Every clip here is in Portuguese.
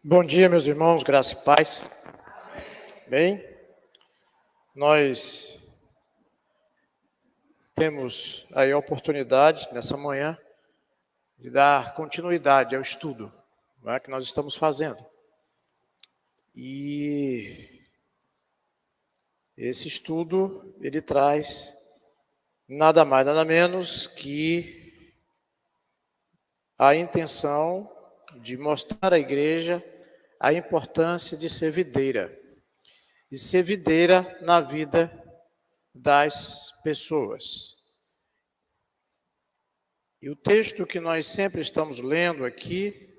Bom dia, meus irmãos, graça e paz. Bem, nós temos aí a oportunidade, nessa manhã, de dar continuidade ao estudo, né, que nós estamos fazendo. E esse estudo, ele traz nada mais, nada menos que a intenção de mostrar à igreja a importância de ser videira. E ser videira na vida das pessoas. E o texto que nós sempre estamos lendo aqui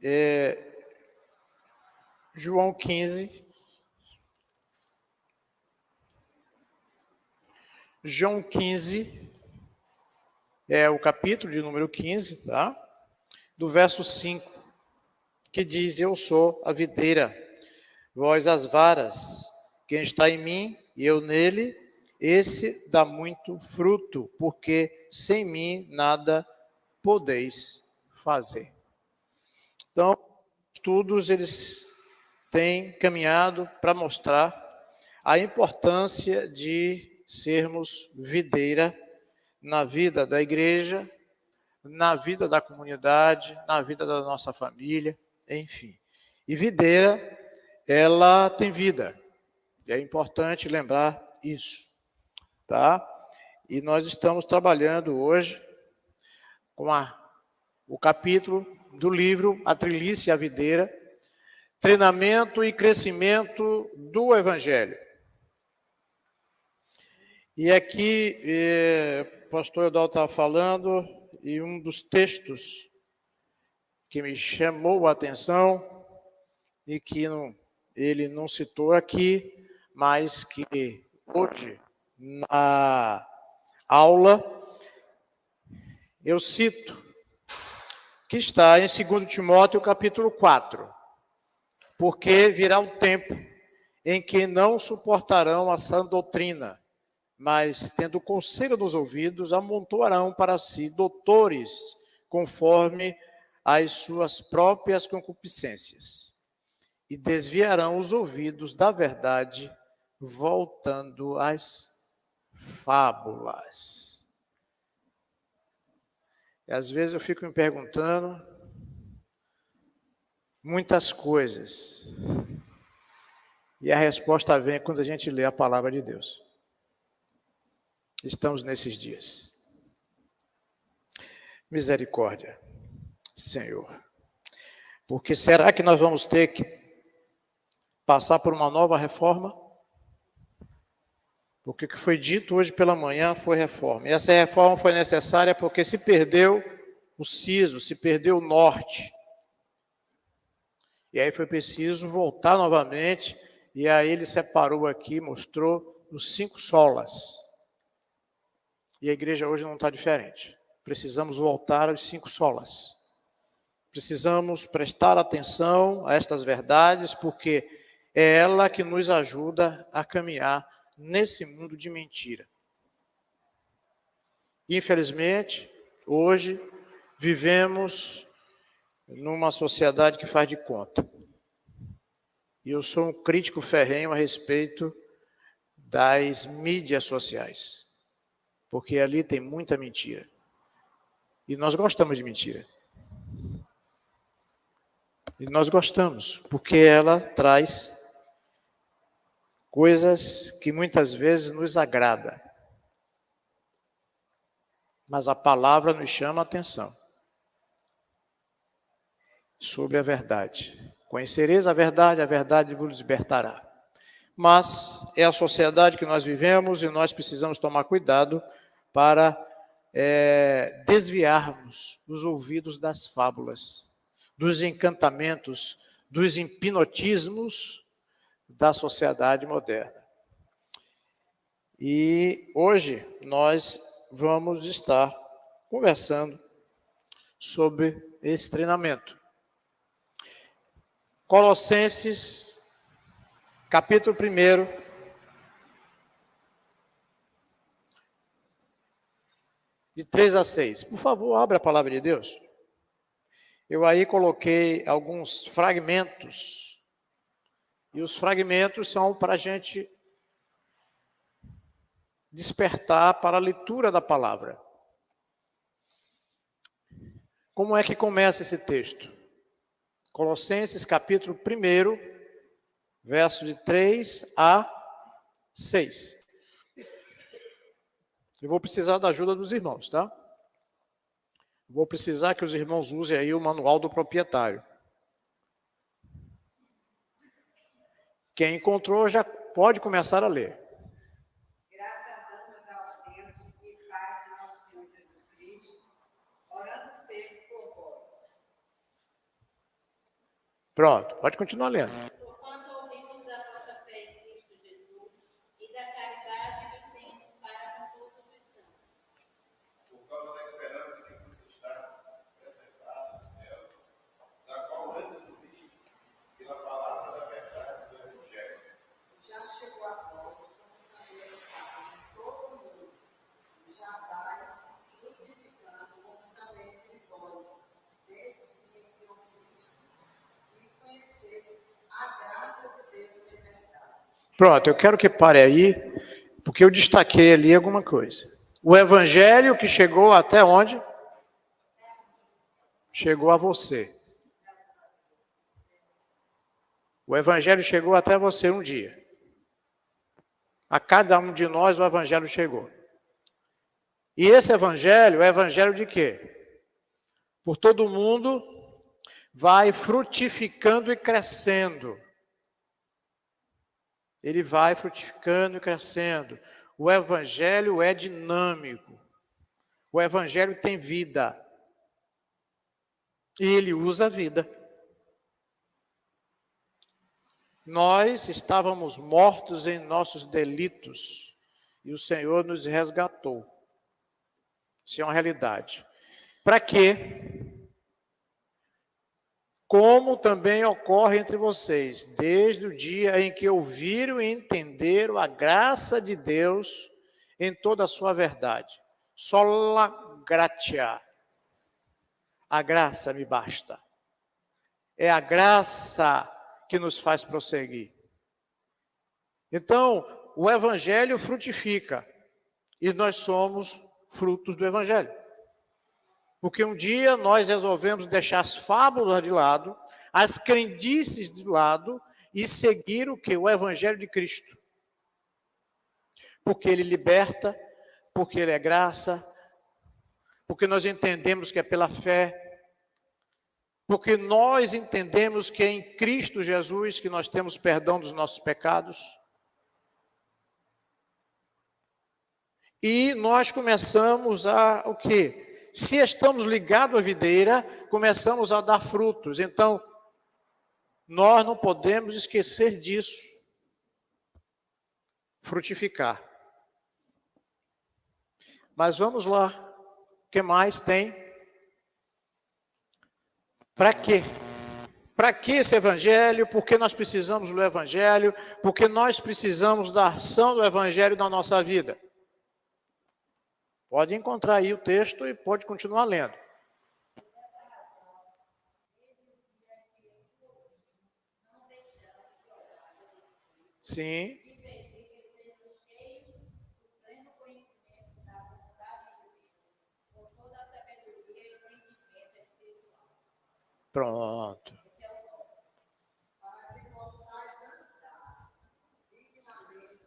é João 15. João 15 é o capítulo de número 15, tá? Do verso 5, que diz: Eu sou a videira, vós as varas, quem está em mim e eu nele, esse dá muito fruto, porque sem mim nada podeis fazer. Então, estudos eles têm caminhado para mostrar a importância de sermos videira na vida da igreja, na vida da comunidade, na vida da nossa família, enfim. E videira, ela tem vida. E é importante lembrar isso, tá? E nós estamos trabalhando hoje com o capítulo do livro A Treliça e a Videira, treinamento e crescimento do Evangelho. E aqui, o pastor Eudaldo estava falando, e um dos textos que me chamou a atenção, e que ele não citou aqui, mas que hoje, na aula, eu cito, que está em 2 Timóteo, capítulo 4. Porque virá um tempo em que não suportarão a sã doutrina, mas, tendo conselho nos ouvidos, amontoarão para si doutores, conforme as suas próprias concupiscências, e desviarão os ouvidos da verdade, voltando às fábulas. E às vezes eu fico me perguntando muitas coisas, e a resposta vem quando a gente lê a palavra de Deus. Estamos nesses dias. Misericórdia, Senhor. Porque será que nós vamos ter que passar por uma nova reforma? Porque o que foi dito hoje pela manhã foi reforma. E essa reforma foi necessária porque se perdeu o siso, se perdeu o norte. E aí foi preciso voltar novamente, e aí ele separou aqui, mostrou os 5 solas. E a igreja hoje não está diferente. Precisamos voltar aos 5 solas. Precisamos prestar atenção a estas verdades, porque é ela que nos ajuda a caminhar nesse mundo de mentira. Infelizmente, hoje vivemos numa sociedade que faz de conta. E eu sou um crítico ferrenho a respeito das mídias sociais, porque ali tem muita mentira. E nós gostamos de mentira. E nós gostamos, porque ela traz coisas que muitas vezes nos agrada. Mas a palavra nos chama a atenção sobre a verdade. Conhecereis a verdade vos libertará. Mas é a sociedade que nós vivemos e nós precisamos tomar cuidado para desviarmos os ouvidos das fábulas, dos encantamentos, dos hipnotismos da sociedade moderna. E hoje nós vamos estar conversando sobre esse treinamento. Colossenses, capítulo 1, de 3 a 6. Por favor, abra a palavra de Deus. Eu aí coloquei alguns fragmentos, e os fragmentos são para a gente despertar para a leitura da palavra. Como é que começa esse texto? Colossenses capítulo 1, verso de 3 a 6. Eu vou precisar da ajuda dos irmãos, tá? Vou precisar que os irmãos usem aí o manual do proprietário. Quem encontrou já pode começar a ler. Graças a Deus e Pai de nosso Senhor Jesus Cristo, orando sempre por vós. Pronto, pode continuar lendo. Porquanto ouvimos da vossa fé em Cristo Jesus e da caridade que tendes para com todos os santos. Por causa da esperança que vos está reservada nos céus, da qual antes do viste, pela palavra da verdade do Evangelho. Já chegou a vós, como também está em todo o mundo, e já vai frutificando, como também em vós, desde o dia que ouvistes e conhecestes a graça de Deus em verdade. Pronto, eu quero que pare aí, porque eu destaquei ali alguma coisa. O evangelho que chegou até onde? Chegou a você. O evangelho chegou até você um dia. A cada um de nós o evangelho chegou. E esse evangelho é evangelho de quê? Por todo mundo vai frutificando e crescendo. Ele vai frutificando e crescendo. O evangelho é dinâmico. O evangelho tem vida. E ele usa a vida. Nós estávamos mortos em nossos delitos e o Senhor nos resgatou. Isso é uma realidade. Para quê? Como também ocorre entre vocês, desde o dia em que ouviram e entenderam a graça de Deus em toda a sua verdade. Sola gratia. A graça me basta. É a graça que nos faz prosseguir. Então, o evangelho frutifica e nós somos frutos do evangelho. Porque um dia nós resolvemos deixar as fábulas de lado, as crendices de lado e seguir o que? O evangelho de Cristo. Porque ele liberta, porque ele é graça, porque nós entendemos que é pela fé, porque nós entendemos que é em Cristo Jesus que nós temos perdão dos nossos pecados. E nós começamos a o quê? Se estamos ligados à videira, começamos a dar frutos. Então, nós não podemos esquecer disso. Frutificar. Mas vamos lá. O que mais tem? Para quê? Para que esse evangelho? Por que nós precisamos do evangelho? Porque nós precisamos da ação do evangelho na nossa vida. Pode encontrar aí o texto e pode continuar lendo. Sim. Pronto.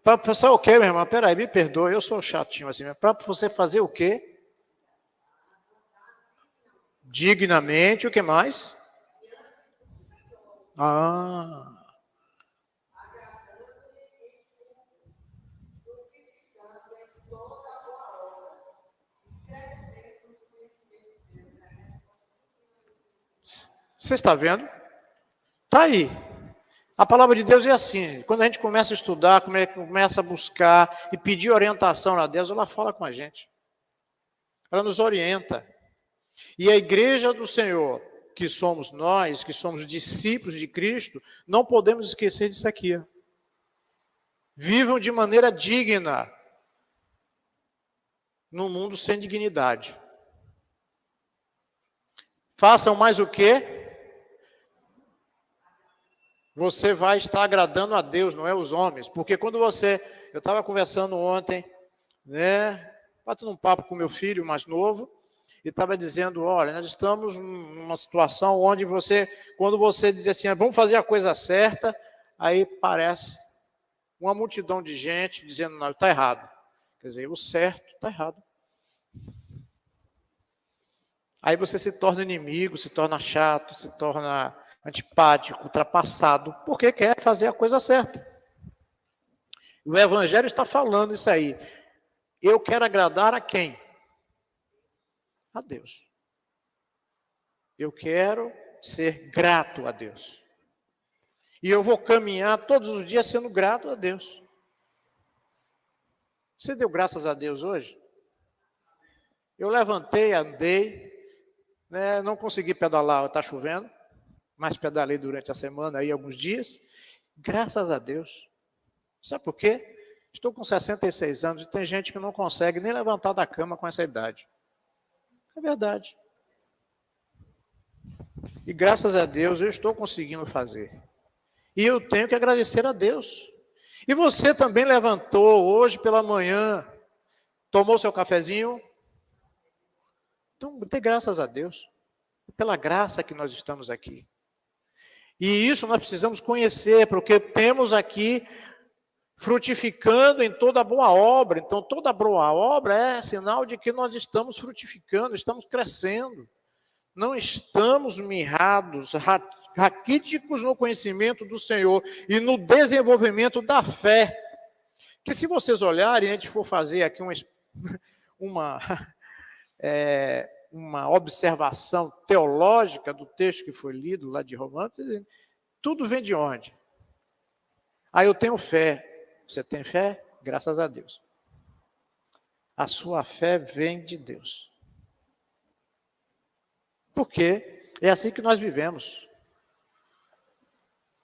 Para você o quê, minha irmã? Peraí, me perdoe, eu sou chatinho assim. Para você fazer o quê? Dignamente, o que mais? Ah. Você está vendo? Está aí. A palavra de Deus é assim. Quando a gente começa a estudar, começa a buscar e pedir orientação a Deus, ela fala com a gente. Ela nos orienta. E a igreja do Senhor, que somos nós, que somos discípulos de Cristo, não podemos esquecer disso aqui. Vivam de maneira digna, num mundo sem dignidade. façam mais o quê? Você vai estar agradando a Deus, não é os homens. Porque quando você... Eu estava conversando ontem, né? Batendo um papo com meu filho mais novo, e estava dizendo, olha, nós estamos numa situação onde você, quando você diz assim, vamos fazer a coisa certa, aí parece uma multidão de gente dizendo, não, está errado. Quer dizer, o certo está errado. Aí você se torna inimigo, se torna chato, se torna antipático, ultrapassado, porque quer fazer a coisa certa. O Evangelho está falando isso aí. Eu quero agradar a quem? A Deus. Eu quero ser grato a Deus. E eu vou caminhar todos os dias sendo grato a Deus. Você deu graças a Deus hoje? Eu levantei, andei, né, não consegui pedalar, está chovendo, mas pedalei durante a semana, aí alguns dias. Graças a Deus. Sabe por quê? Estou com 66 anos e tem gente que não consegue nem levantar da cama com essa idade. É verdade. E graças a Deus eu estou conseguindo fazer. E eu tenho que agradecer a Deus. E você também levantou hoje pela manhã, tomou seu cafezinho? Então, dê graças a Deus. É pela graça que nós estamos aqui. E isso nós precisamos conhecer, porque temos aqui frutificando em toda boa obra. Então, toda boa obra é sinal de que nós estamos frutificando, estamos crescendo. Não estamos mirrados, raquíticos no conhecimento do Senhor e no desenvolvimento da fé. Que se vocês olharem, a gente for fazer aqui uma observação teológica do texto que foi lido lá de Romanos, tudo vem de onde? Eu tenho fé. Você tem fé? Graças a Deus. A sua fé vem de Deus. Porque é assim que nós vivemos.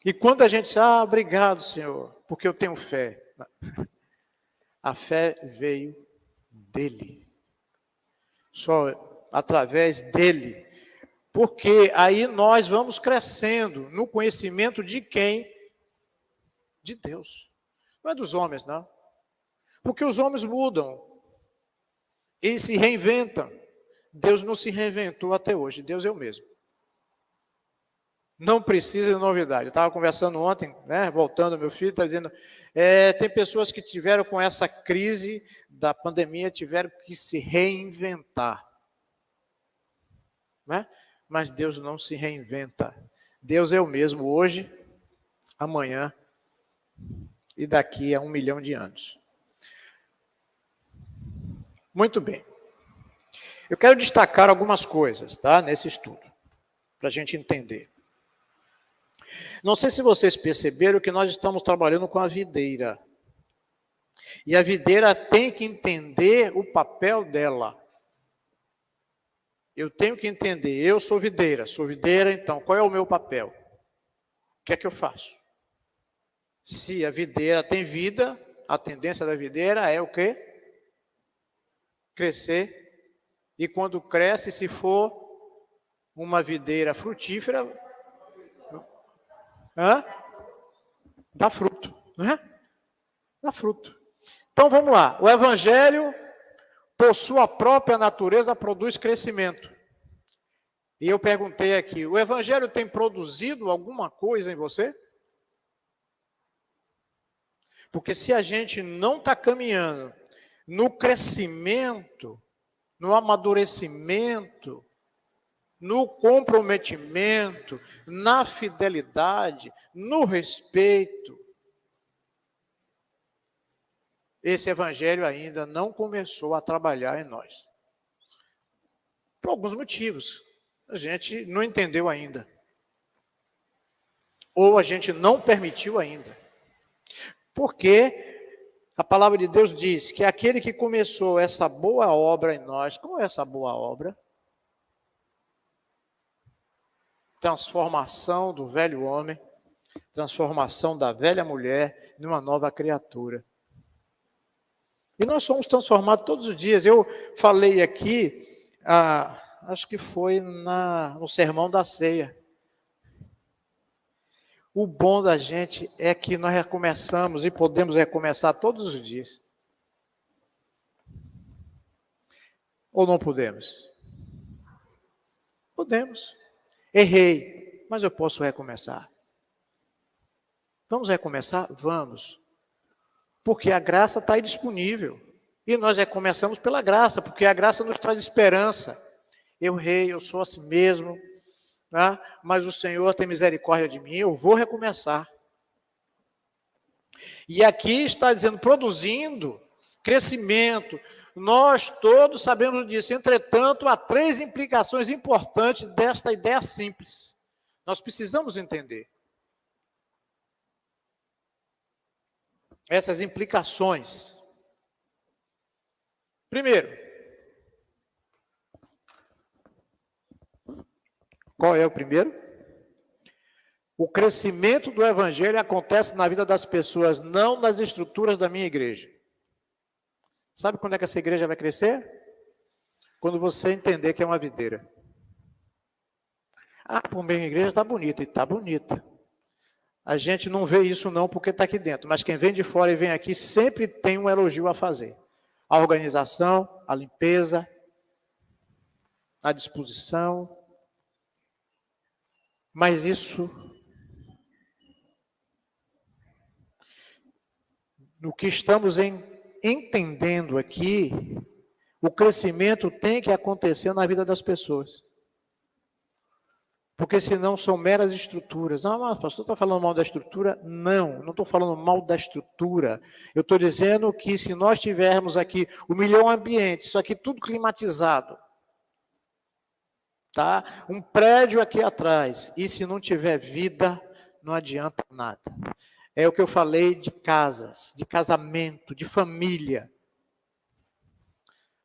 E quando a gente diz, obrigado, Senhor, porque eu tenho fé. A fé veio dele. Só através dele. Porque aí nós vamos crescendo no conhecimento de quem? De Deus. Não é dos homens, não. Porque os homens mudam. Eles se reinventam. Deus não se reinventou até hoje. Deus é o mesmo. Não precisa de novidade. Eu estava conversando ontem, né, voltando, meu filho está dizendo, tem pessoas que tiveram com essa crise da pandemia, tiveram que se reinventar. Né? Mas Deus não se reinventa. Deus é o mesmo hoje, amanhã e daqui a 1 milhão de anos. Muito bem. Eu quero destacar algumas coisas, tá, nesse estudo, para a gente entender. Não sei se vocês perceberam que nós estamos trabalhando com a videira. E a videira tem que entender o papel dela. Eu tenho que entender, eu sou videira, então qual é o meu papel? O que é que eu faço? Se a videira tem vida, a tendência da videira é o quê? Crescer. E quando cresce, se for uma videira frutífera, dá fruto, não é? Dá fruto. Então vamos lá. O Evangelho, por sua própria natureza, produz crescimento. E eu perguntei aqui, o Evangelho tem produzido alguma coisa em você? Porque se a gente não está caminhando no crescimento, no amadurecimento, no comprometimento, na fidelidade, no respeito, esse Evangelho ainda não começou a trabalhar em nós. Por alguns motivos. A gente não entendeu ainda. Ou a gente não permitiu ainda. Porque a palavra de Deus diz que aquele que começou essa boa obra em nós, qual é essa boa obra? Transformação do velho homem, transformação da velha mulher numa nova criatura. E nós somos transformados todos os dias. Eu falei aqui, acho que foi no Sermão da Ceia. O bom da gente é que nós recomeçamos e podemos recomeçar todos os dias. Ou não podemos? Podemos. Errei, mas eu posso recomeçar. Vamos recomeçar? Vamos. Porque a graça está aí disponível. E nós recomeçamos pela graça, porque a graça nos traz esperança. Eu errei, eu sou assim mesmo, né? Mas o Senhor tem misericórdia de mim, eu vou recomeçar. E aqui está dizendo, produzindo crescimento. Nós todos sabemos disso. Entretanto, há 3 implicações importantes desta ideia simples. Nós precisamos entender. Essas implicações. Primeiro, qual é o primeiro? O crescimento do evangelho acontece na vida das pessoas, não nas estruturas da minha igreja. Sabe quando é que essa igreja vai crescer? Quando você entender que é uma videira. Ah, a minha igreja está bonita, e está bonita. A gente não vê isso não porque está aqui dentro, mas quem vem de fora e vem aqui sempre tem um elogio a fazer. A organização, a limpeza, a disposição. Mas isso, no que estamos entendendo aqui, o crescimento tem que acontecer na vida das pessoas. Porque senão são meras estruturas. Ah, mas o pastor está falando mal da estrutura? Não estou falando mal da estrutura. Eu estou dizendo que se nós tivermos aqui 1 milhão de ambientes, isso aqui tudo climatizado, tá? Um prédio aqui atrás, e se não tiver vida, não adianta nada. É o que eu falei de casas, de casamento, de família.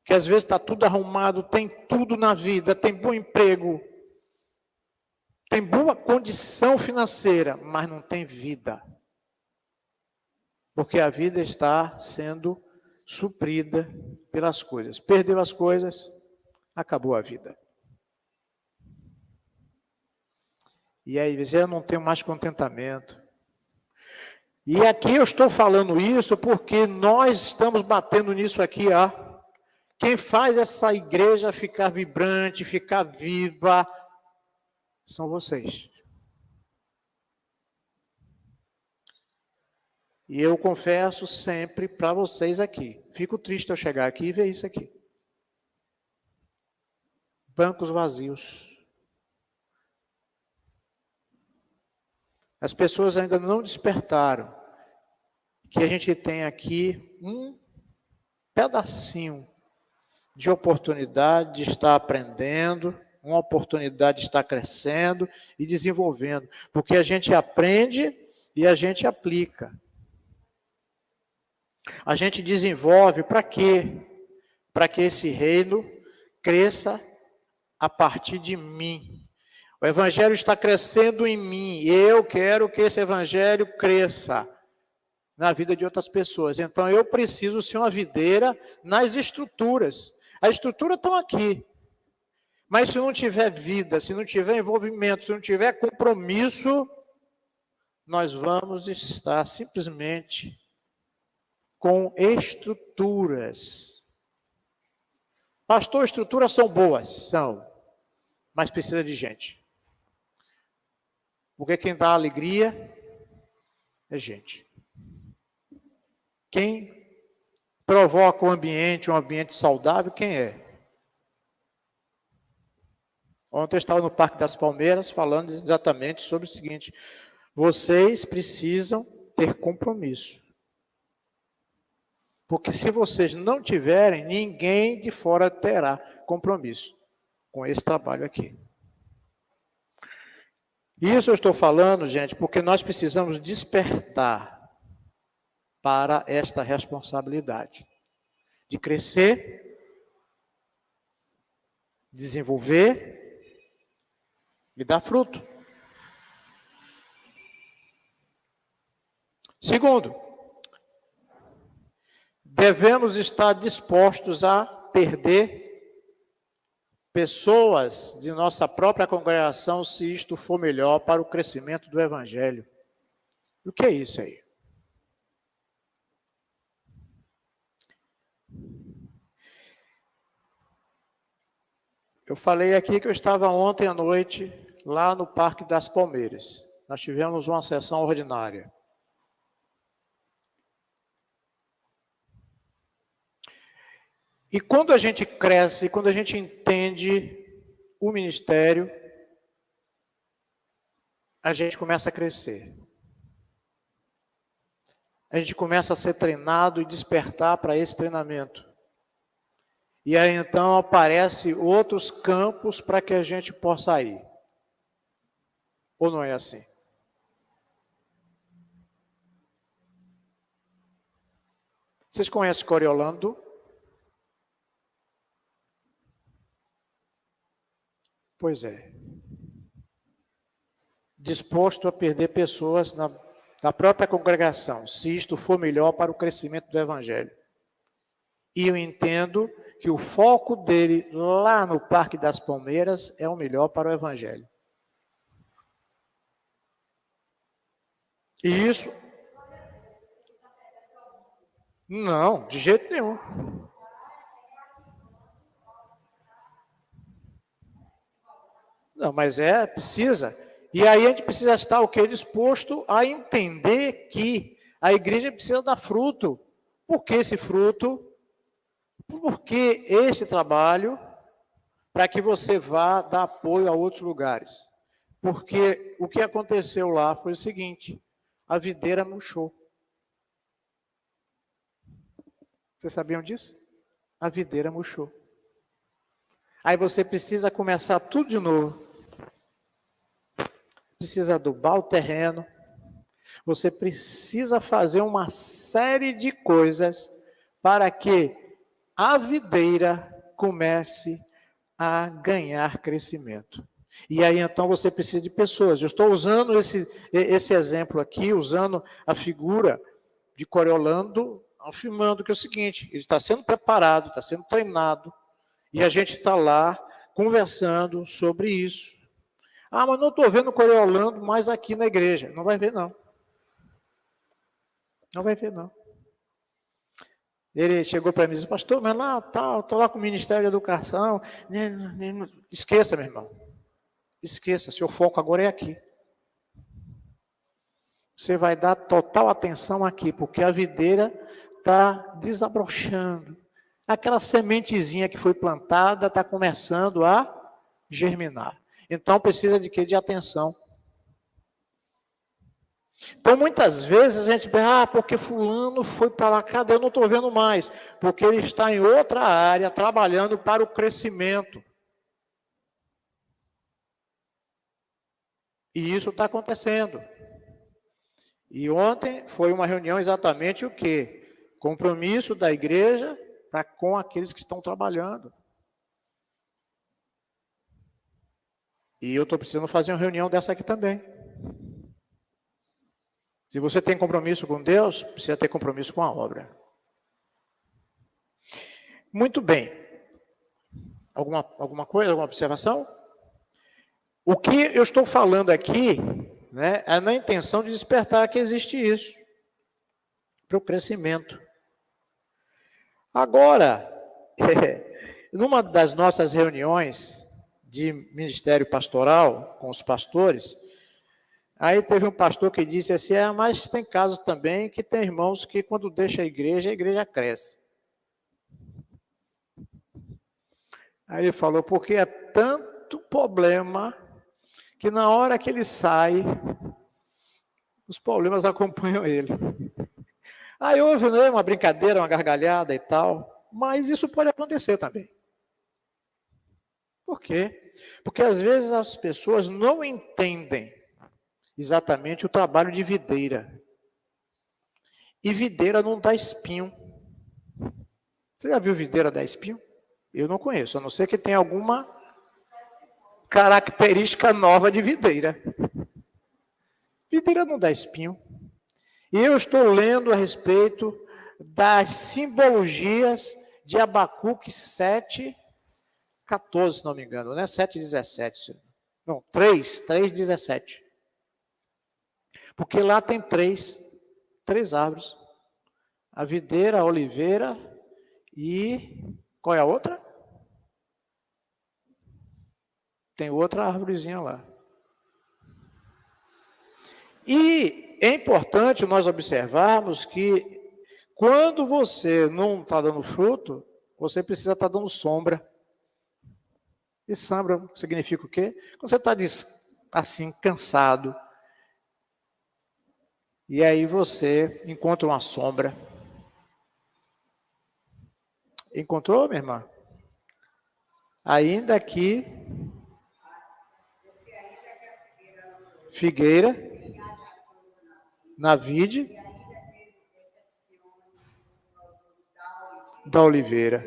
Que às vezes está tudo arrumado, tem tudo na vida, tem bom emprego, tem boa condição financeira, mas não tem vida. Porque a vida está sendo suprida pelas coisas. Perdeu as coisas, acabou a vida. E aí, eu não tenho mais contentamento. E aqui eu estou falando isso porque nós estamos batendo nisso aqui, ó. Quem faz essa igreja ficar vibrante, ficar viva, são vocês. E eu confesso sempre para vocês aqui. Fico triste eu chegar aqui e ver isso aqui. Bancos vazios. As pessoas ainda não despertaram que a gente tem aqui um pedacinho de oportunidade de estar aprendendo, uma oportunidade de estar crescendo e desenvolvendo. Porque a gente aprende e a gente aplica. A gente desenvolve para quê? Para que esse reino cresça a partir de mim. O evangelho está crescendo em mim. Eu quero que esse evangelho cresça na vida de outras pessoas. Então, eu preciso ser uma videira nas estruturas. As estruturas estão aqui. Mas se não tiver vida, se não tiver envolvimento, se não tiver compromisso, nós vamos estar simplesmente com estruturas. Pastor, estruturas são boas? São. Mas precisa de gente. Porque quem dá alegria é gente. Quem provoca um ambiente saudável, quem é? Ontem eu estava no Parque das Palmeiras falando exatamente sobre o seguinte: vocês precisam ter compromisso. Porque se vocês não tiverem, ninguém de fora terá compromisso com esse trabalho aqui. Isso eu estou falando, gente, porque nós precisamos despertar para esta responsabilidade de crescer, desenvolver e dar fruto. Segundo, devemos estar dispostos a perder pessoas de nossa própria congregação, se isto for melhor para o crescimento do Evangelho. O que é isso aí? Eu falei aqui que eu estava ontem à noite lá no Parque das Palmeiras. Nós tivemos uma sessão ordinária. E quando a gente cresce, quando a gente entende o ministério, a gente começa a crescer. A gente começa a ser treinado e despertar para esse treinamento. E aí então aparecem outros campos para que a gente possa ir. Ou não é assim? Vocês conhecem Coriolando? Pois é. Disposto a perder pessoas da própria congregação, se isto for melhor para o crescimento do Evangelho. E eu entendo que o foco dele lá no Parque das Palmeiras é o melhor para o Evangelho. E isso... Não, de jeito nenhum. Não, mas precisa. E aí a gente precisa estar o quê? Disposto a entender que a igreja precisa dar fruto. Por que esse fruto? Por que esse trabalho? Para que você vá dar apoio a outros lugares. Porque o que aconteceu lá foi o seguinte, a videira murchou. Vocês sabiam disso? A videira murchou. Aí você precisa começar tudo de novo. Precisa adubar o terreno. Você precisa fazer uma série de coisas para que a videira comece a ganhar crescimento. E aí então você precisa de pessoas. Eu estou usando esse exemplo aqui, usando a figura de Coriolando, afirmando que é o seguinte, ele está sendo preparado, está sendo treinado, e a gente está lá conversando sobre isso. Ah, mas não estou vendo Coriolando mais aqui na igreja. Não vai ver, não. Não vai ver, não. Ele chegou para mim e disse, pastor, mas lá, tal, estou lá com o Ministério da Educação. Esqueça, meu irmão. Esqueça, seu foco agora é aqui. Você vai dar total atenção aqui, porque a videira está desabrochando. Aquela sementezinha que foi plantada está começando a germinar. Então, precisa de quê? De atenção. Então, muitas vezes a gente pensa, porque fulano foi para lá, cadê? Eu não estou vendo mais. Porque ele está em outra área, trabalhando para o crescimento. E isso está acontecendo. E ontem foi uma reunião exatamente o quê? Compromisso da igreja com aqueles que estão trabalhando. E eu estou precisando fazer uma reunião dessa aqui também. Se você tem compromisso com Deus, precisa ter compromisso com a obra. Muito bem. Alguma coisa, alguma observação? O que eu estou falando aqui, né, é na intenção de despertar que existe isso. Para o crescimento. Agora, numa das nossas reuniões de ministério pastoral com os pastores, aí teve um pastor que disse assim, mas tem casos também que tem irmãos que quando deixa a igreja cresce. Aí ele falou, porque é tanto problema que na hora que ele sai, os problemas acompanham ele. Aí houve, né, uma brincadeira, uma gargalhada e tal, mas isso pode acontecer também. Por quê? Porque às vezes as pessoas não entendem exatamente o trabalho de videira. E videira não dá espinho. Você já viu videira dar espinho? Eu não conheço, a não ser que tenha alguma característica nova de videira. Videira não dá espinho. E eu estou lendo a respeito das simbologias de Abacuque 7, 14, se não me engano, né? 7:17. Não, 3:17. Porque lá tem três árvores. A videira, a oliveira e... Qual é a outra? Tem outra árvorezinha lá. E é importante nós observarmos que quando você não está dando fruto, você precisa estar dando sombra. E sombra significa o quê? Quando você está assim, cansado, e aí você encontra uma sombra. Encontrou, minha irmã? Ainda que figueira, na vide da oliveira.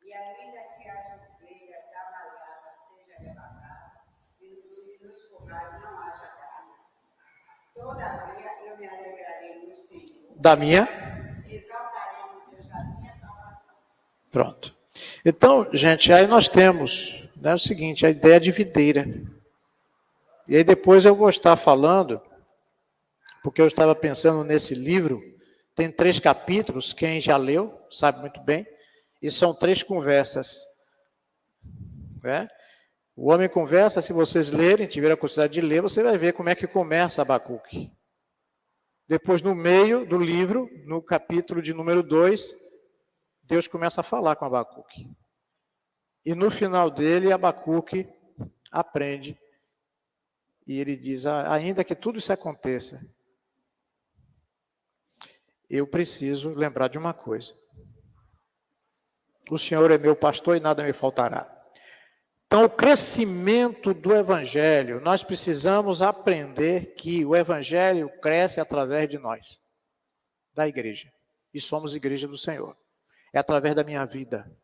E ainda que a ovelha trabalhada seja arrebatada, e nos currais não haja carne. Todavia eu me alegrarei no Senhor. Da minha? Exaltarei o Deus da minha salvação. Pronto. Então, gente, aí nós temos, né, o seguinte, a ideia de videira. E aí depois eu vou estar falando, porque eu estava pensando nesse livro, tem 3 capítulos, quem já leu sabe muito bem, e são 3 conversas. Né? O homem conversa, se vocês lerem, tiverem a curiosidade de ler, você vai ver como é que começa Abacuque. Depois, no meio do livro, no capítulo de número 2, Deus começa a falar com Abacuque. E no final dele, Abacuque aprende. E ele diz, ainda que tudo isso aconteça, eu preciso lembrar de uma coisa. O Senhor é meu pastor e nada me faltará. Então, o crescimento do Evangelho, nós precisamos aprender que o Evangelho cresce através de nós, da igreja. E somos igreja do Senhor. É através da minha vida.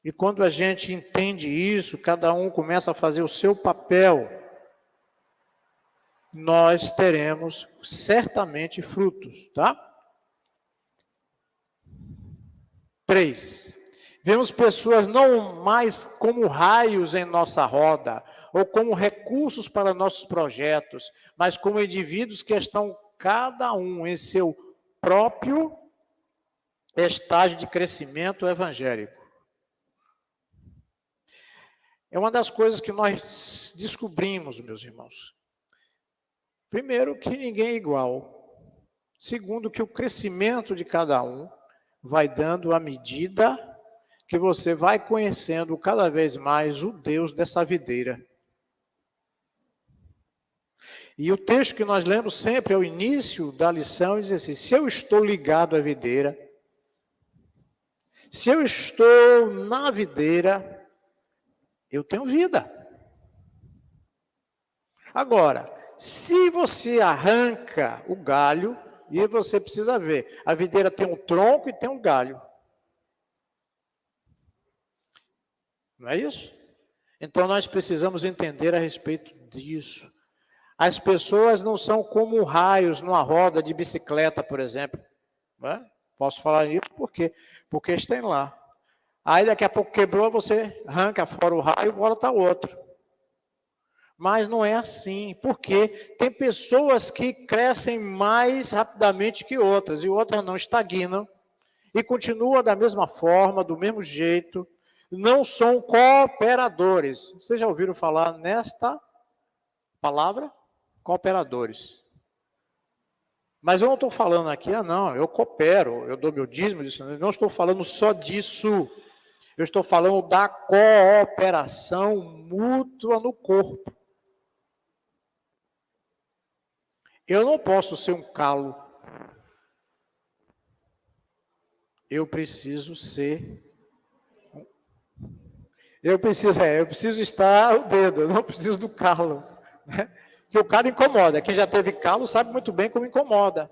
E quando a gente entende isso, cada um começa a fazer o seu papel, nós teremos certamente frutos, tá? 3. Vemos pessoas não mais como raios em nossa roda, ou como recursos para nossos projetos, mas como indivíduos que estão cada um em seu próprio estágio de crescimento evangélico. É uma das coisas que nós descobrimos, meus irmãos. Primeiro, que ninguém é igual. Segundo, que o crescimento de cada um vai dando à medida que você vai conhecendo cada vez mais o Deus dessa videira. E o texto que nós lemos sempre ao início da lição diz assim, se eu estou ligado à videira, se eu estou na videira, eu tenho vida. Agora, se você arranca o galho, e você precisa ver, a videira tem um tronco e tem um galho. Não é isso? Então nós precisamos entender a respeito disso. As pessoas não são como raios numa roda de bicicleta, por exemplo. Não é? Posso falar isso por quê? Porque estão lá. Aí daqui a pouco quebrou, você arranca fora o raio e bora está outro. Mas não é assim, porque tem pessoas que crescem mais rapidamente que outras, e outras não estagnam, e continuam da mesma forma, do mesmo jeito, não são cooperadores. Vocês já ouviram falar nesta palavra? Cooperadores. Mas eu não estou falando aqui, não, eu coopero, eu dou meu dízimo, eu não estou falando só disso. Eu estou falando da cooperação mútua no corpo. Eu não posso ser um calo. Eu preciso ser... Eu preciso estar o dedo, eu não preciso do calo. Né? Porque o calo incomoda. Quem já teve calo sabe muito bem como incomoda.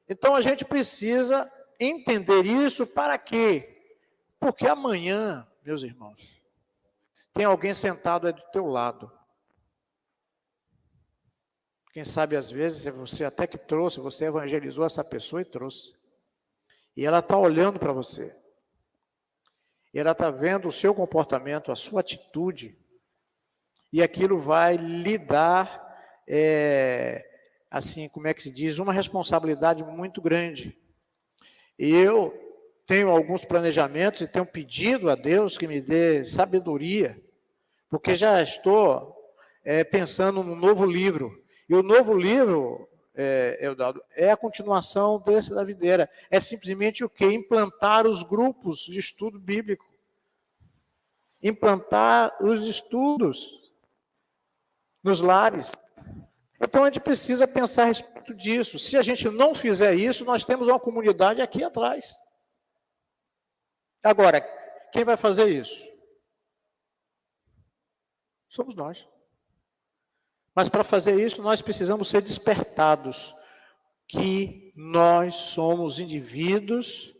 Então a gente precisa entender isso para quê? Porque amanhã, meus irmãos, tem alguém sentado aí do teu lado. Quem sabe às vezes você até que trouxe, você evangelizou essa pessoa e trouxe. E ela está olhando para você. E ela está vendo o seu comportamento, a sua atitude. E aquilo vai lhe dar, assim, como é que se diz, uma responsabilidade muito grande. E eu tenho alguns planejamentos e tenho pedido a Deus que me dê sabedoria, porque já estou pensando num novo livro. E o novo livro, Eudaldo, é a continuação desse da videira. É simplesmente o quê? Implantar os grupos de estudo bíblico. Implantar os estudos nos lares. Então, a gente precisa pensar a respeito disso. Se a gente não fizer isso, nós temos uma comunidade aqui atrás. Agora, quem vai fazer isso? Somos nós. Mas para fazer isso, nós precisamos ser despertados que nós somos indivíduos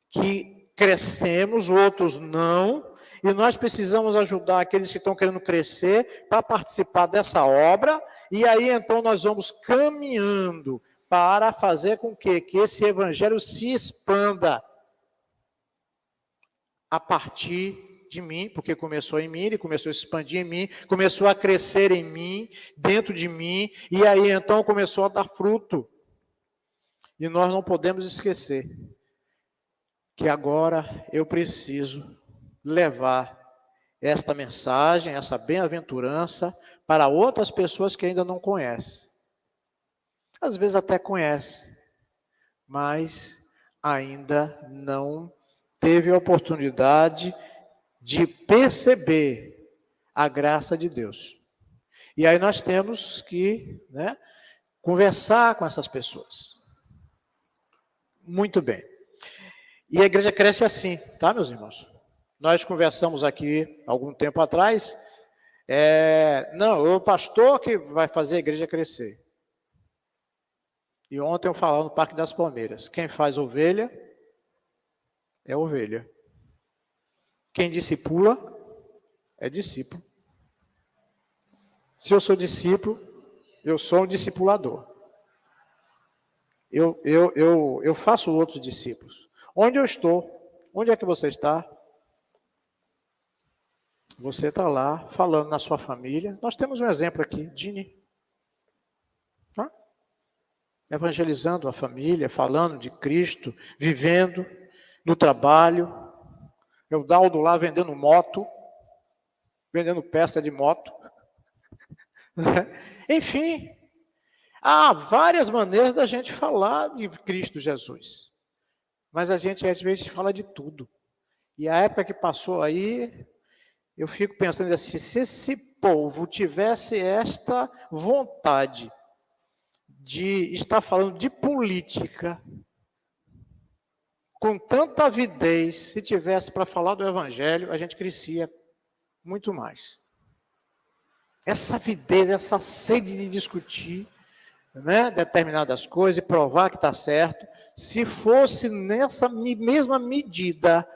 que crescemos, outros não, e nós precisamos ajudar aqueles que estão querendo crescer para participar dessa obra, e aí então nós vamos caminhando para fazer com que esse evangelho se expanda a partir de mim, porque começou em mim, ele começou a se expandir em mim, começou a crescer em mim, dentro de mim, e aí então começou a dar fruto. E nós não podemos esquecer que agora eu preciso levar esta mensagem, essa bem-aventurança, para outras pessoas que ainda não conhecem. Às vezes até conhecem, mas ainda não teve a oportunidade de perceber a graça de Deus. E aí nós temos que conversar com essas pessoas. Muito bem. E a igreja cresce assim, tá, meus irmãos? Nós conversamos aqui algum tempo atrás, não, o pastor que vai fazer a igreja crescer. E ontem eu falava no Parque das Palmeiras, quem faz ovelha é ovelha. Quem discipula é discípulo. Se eu sou discípulo, eu sou um discipulador. Eu faço outros discípulos. Onde eu estou? Onde é que você está? Você está lá, falando na sua família. Nós temos um exemplo aqui, Dini. Evangelizando a família, falando de Cristo, vivendo no trabalho. Eudaldo lá vendendo moto, vendendo peça de moto. Enfim, há várias maneiras da gente falar de Cristo Jesus. Mas a gente, às vezes, fala de tudo. E a época que passou aí, eu fico pensando assim, se esse povo tivesse esta vontade de estar falando de política, com tanta avidez, se tivesse para falar do evangelho, a gente crescia muito mais. Essa avidez, essa sede de discutir determinadas coisas e provar que está certo, se fosse nessa mesma medida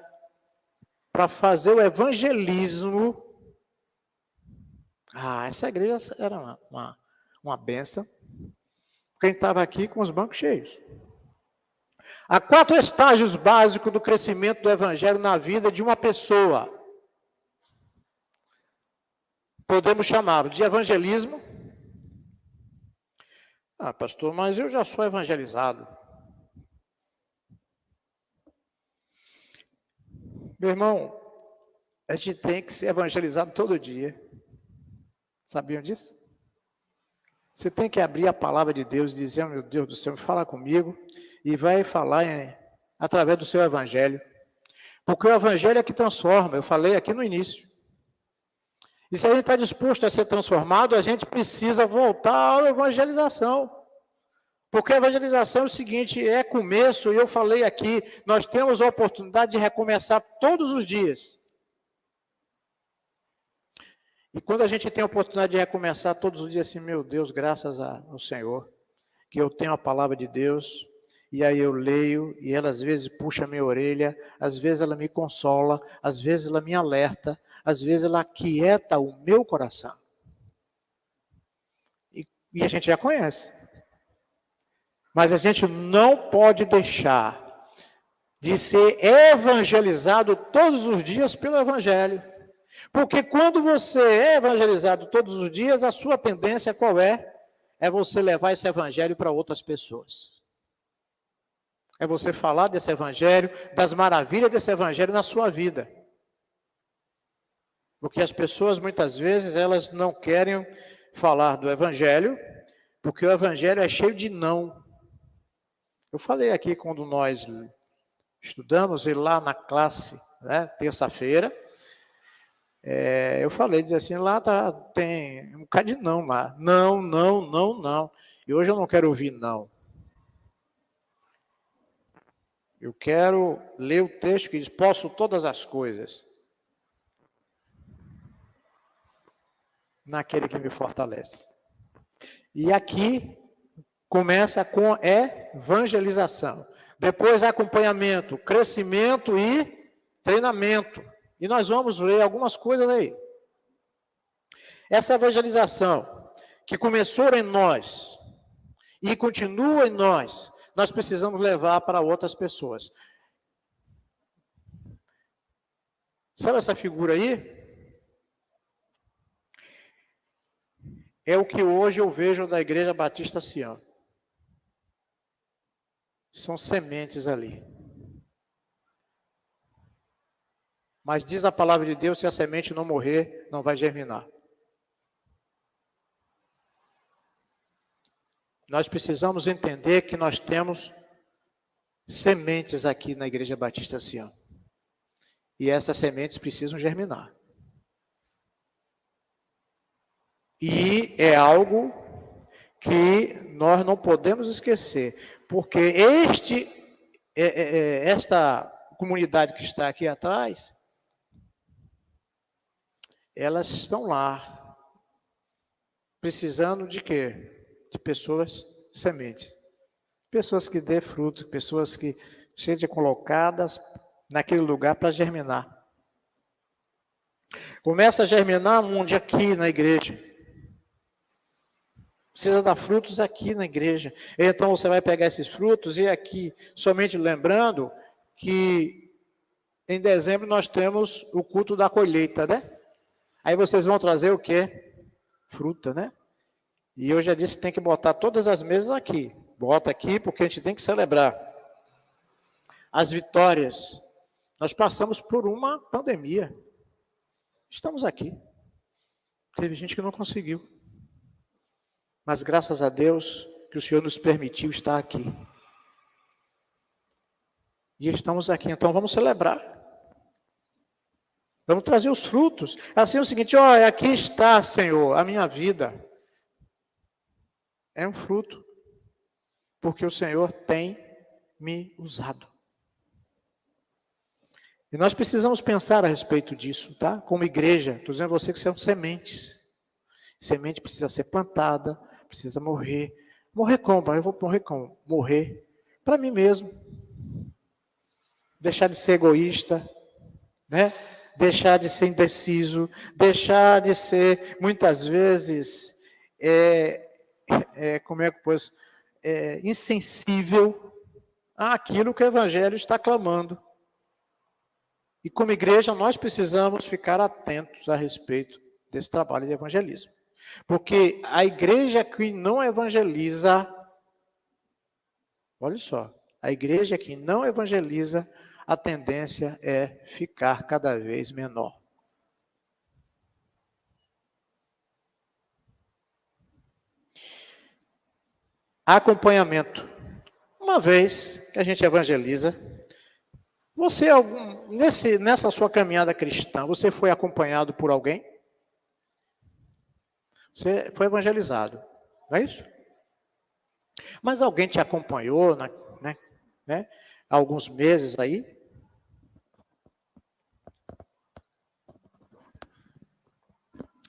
para fazer o evangelismo, essa igreja era uma benção. Quem estava aqui com os bancos cheios. Há 4 estágios básicos do crescimento do evangelho na vida de uma pessoa. Podemos chamá-lo de evangelismo. Pastor, mas eu já sou evangelizado. Meu irmão, a gente tem que ser evangelizado todo dia. Sabiam disso? Você tem que abrir a palavra de Deus e dizer, meu Deus do céu, fala comigo, e vai falar através do seu evangelho. Porque o evangelho é que transforma, eu falei aqui no início. E se a gente está disposto a ser transformado, a gente precisa voltar à evangelização. Porque a evangelização é o seguinte, é começo, e eu falei aqui, nós temos a oportunidade de recomeçar todos os dias. E quando a gente tem a oportunidade de recomeçar todos os dias assim, meu Deus, graças ao Senhor, que eu tenho a palavra de Deus, e aí eu leio, e ela às vezes puxa a minha orelha, às vezes ela me consola, às vezes ela me alerta, às vezes ela aquieta o meu coração. E a gente já conhece. Mas a gente não pode deixar de ser evangelizado todos os dias pelo Evangelho. Porque quando você é evangelizado todos os dias, a sua tendência qual é? É você levar esse Evangelho para outras pessoas. É você falar desse Evangelho, das maravilhas desse Evangelho na sua vida. Porque as pessoas, muitas vezes, elas não querem falar do Evangelho, porque o Evangelho é cheio de não. Eu falei aqui quando nós estudamos, e lá na classe, né, terça-feira, eu falei, dizia assim, lá tem um bocado de não lá. Não, não, não, não. E hoje eu não quero ouvir não. Eu quero ler o texto que diz, posso todas as coisas. Naquele que me fortalece. E aqui começa com evangelização. Depois acompanhamento, crescimento e treinamento. E nós vamos ler algumas coisas aí. Essa evangelização que começou em nós e continua em nós precisamos levar para outras pessoas. Sabe essa figura aí? É o que hoje eu vejo da Igreja Batista Sião. São sementes ali. Mas diz a palavra de Deus, se a semente não morrer, não vai germinar. Nós precisamos entender que nós temos sementes aqui na Igreja Batista Sião. E essas sementes precisam germinar. E é algo que nós não podemos esquecer, porque esta comunidade que está aqui atrás, elas estão lá, precisando de quê? De pessoas sementes. Pessoas que dê fruto, pessoas que sejam colocadas naquele lugar para germinar. Começa a germinar onde? Aqui na igreja. Precisa dar frutos aqui na igreja. Então você vai pegar esses frutos e aqui, somente lembrando que em dezembro nós temos o culto da colheita, né? Aí vocês vão trazer o quê? Fruta, né? E eu já disse que tem que botar todas as mesas aqui. Bota aqui porque a gente tem que celebrar as vitórias. Nós passamos por uma pandemia. Estamos aqui. Teve gente que não conseguiu. Mas graças a Deus que o Senhor nos permitiu estar aqui. E estamos aqui, então vamos celebrar. Vamos trazer os frutos. Assim é o seguinte, olha, aqui está, Senhor, a minha vida. É um fruto. Porque o Senhor tem me usado. E nós precisamos pensar a respeito disso, tá? Como igreja, estou dizendo a você que são sementes. Semente precisa ser plantada, precisa morrer. Morrer como? Eu vou morrer como? Morrer para mim mesmo. Deixar de ser egoísta, né? Deixar de ser indeciso, deixar de ser, muitas vezes, insensível àquilo que o Evangelho está clamando. E como igreja, nós precisamos ficar atentos a respeito desse trabalho de evangelismo. Porque a igreja que não evangeliza, olha só, a igreja que não evangeliza, a tendência é ficar cada vez menor. Acompanhamento. Uma vez que a gente evangeliza, você, nessa sua caminhada cristã, você foi acompanhado por alguém? Você foi evangelizado, não é isso? Mas alguém te acompanhou, né, há alguns meses aí?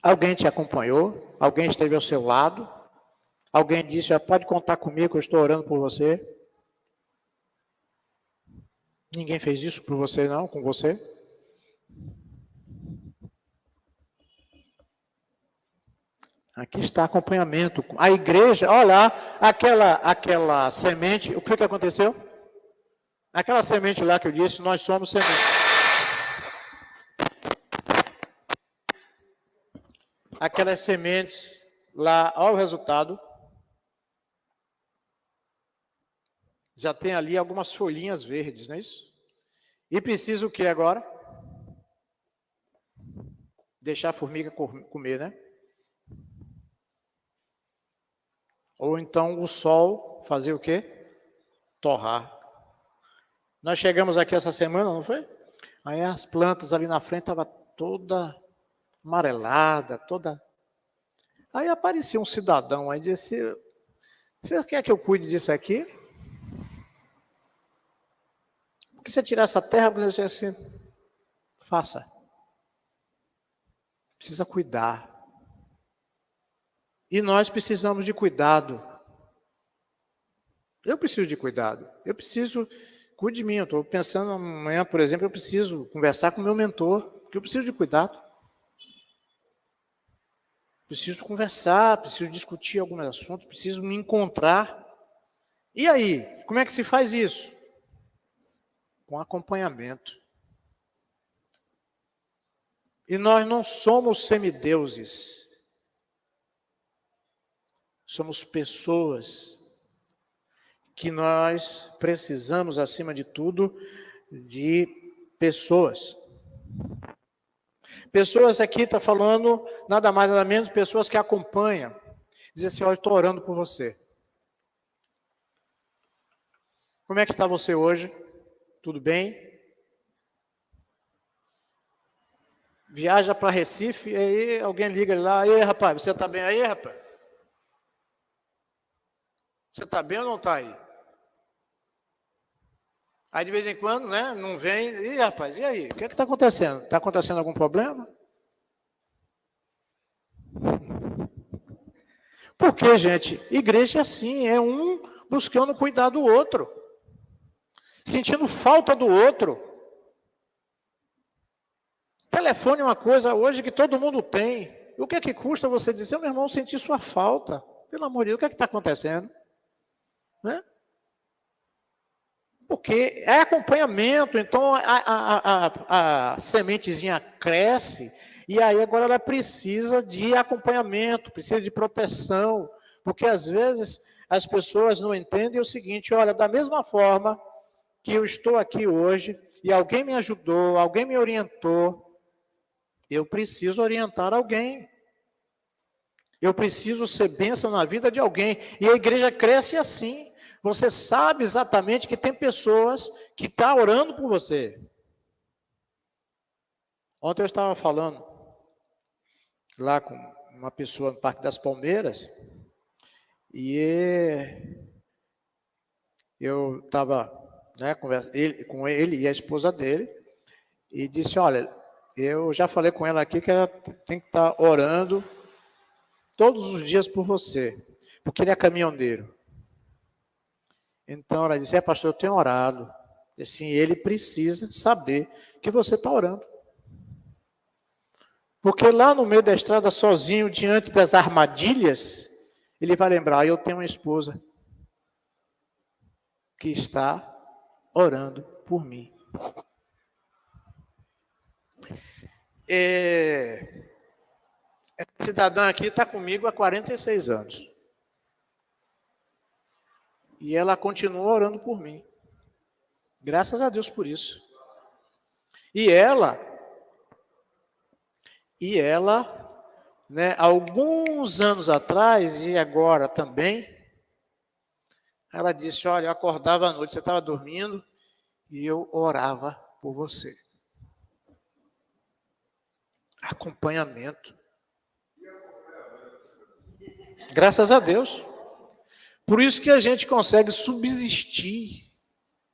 Alguém te acompanhou? Alguém esteve ao seu lado? Alguém disse, pode contar comigo, eu estou orando por você? Ninguém fez isso por você, não? Com você? Aqui está acompanhamento. A igreja, olha lá, aquela semente, o que foi que aconteceu? Aquela semente lá que eu disse, nós somos sementes. Aquelas sementes lá, olha o resultado. Já tem ali algumas folhinhas verdes, não é isso? E precisa o que agora? Deixar a formiga comer, né? Ou então o sol fazer o quê? Torrar. Nós chegamos aqui essa semana, não foi? Aí as plantas ali na frente estavam toda amarelada, toda... Aí apareceu um cidadão aí e disse, você quer que eu cuide disso aqui? Por que você tirar essa terra? Eu disse assim, faça. Precisa cuidar. E nós precisamos de cuidado. Eu preciso de cuidado. Eu preciso, cuide de mim. Eu estou pensando amanhã, por exemplo, eu preciso conversar com o meu mentor, porque eu preciso de cuidado. Preciso conversar, preciso discutir alguns assuntos, preciso me encontrar. E aí, como é que se faz isso? Com acompanhamento. E nós não somos semideuses. Somos pessoas que nós precisamos, acima de tudo, de pessoas. Pessoas aqui está falando nada mais, nada menos, pessoas que acompanham. Dizem assim, olha, estou orando por você. Como é que está você hoje? Tudo bem? Viaja para Recife, e aí alguém liga lá, aí rapaz, você está bem aí, rapaz? Você está bem ou não está aí? Aí de vez em quando, né, não vem, e rapaz, e aí? O que está acontecendo? Está acontecendo algum problema? Porque, gente, igreja é assim, é um buscando cuidar do outro, sentindo falta do outro. Telefone é uma coisa hoje que todo mundo tem. O que é que custa você dizer, meu irmão, senti sua falta? Pelo amor de Deus, o que é que está acontecendo? Né? Porque é acompanhamento, então a sementezinha cresce, e aí agora ela precisa de acompanhamento, precisa de proteção, porque às vezes as pessoas não entendem o seguinte, olha, da mesma forma que eu estou aqui hoje, e alguém me ajudou, alguém me orientou, eu preciso orientar alguém. Eu preciso ser bênção na vida de alguém. E a igreja cresce assim. Você sabe exatamente que tem pessoas que estão orando por você. Ontem eu estava falando lá com uma pessoa no Parque das Palmeiras. E eu estava, né, com ele e a esposa dele. E disse, olha, eu já falei com ela aqui que ela tem que estar orando todos os dias por você, porque ele é caminhoneiro. Então ela disse, pastor, eu tenho orado. E assim, ele precisa saber que você está orando. Porque lá no meio da estrada, sozinho, diante das armadilhas, ele vai lembrar, eu tenho uma esposa que está orando por mim. Essa cidadã aqui está comigo há 46 anos. E ela continua orando por mim. Graças a Deus por isso. E ela, né, alguns anos atrás, e agora também, ela disse, olha, eu acordava à noite, você estava dormindo, e eu orava por você. Acompanhamento. Graças a Deus. Por isso que a gente consegue subsistir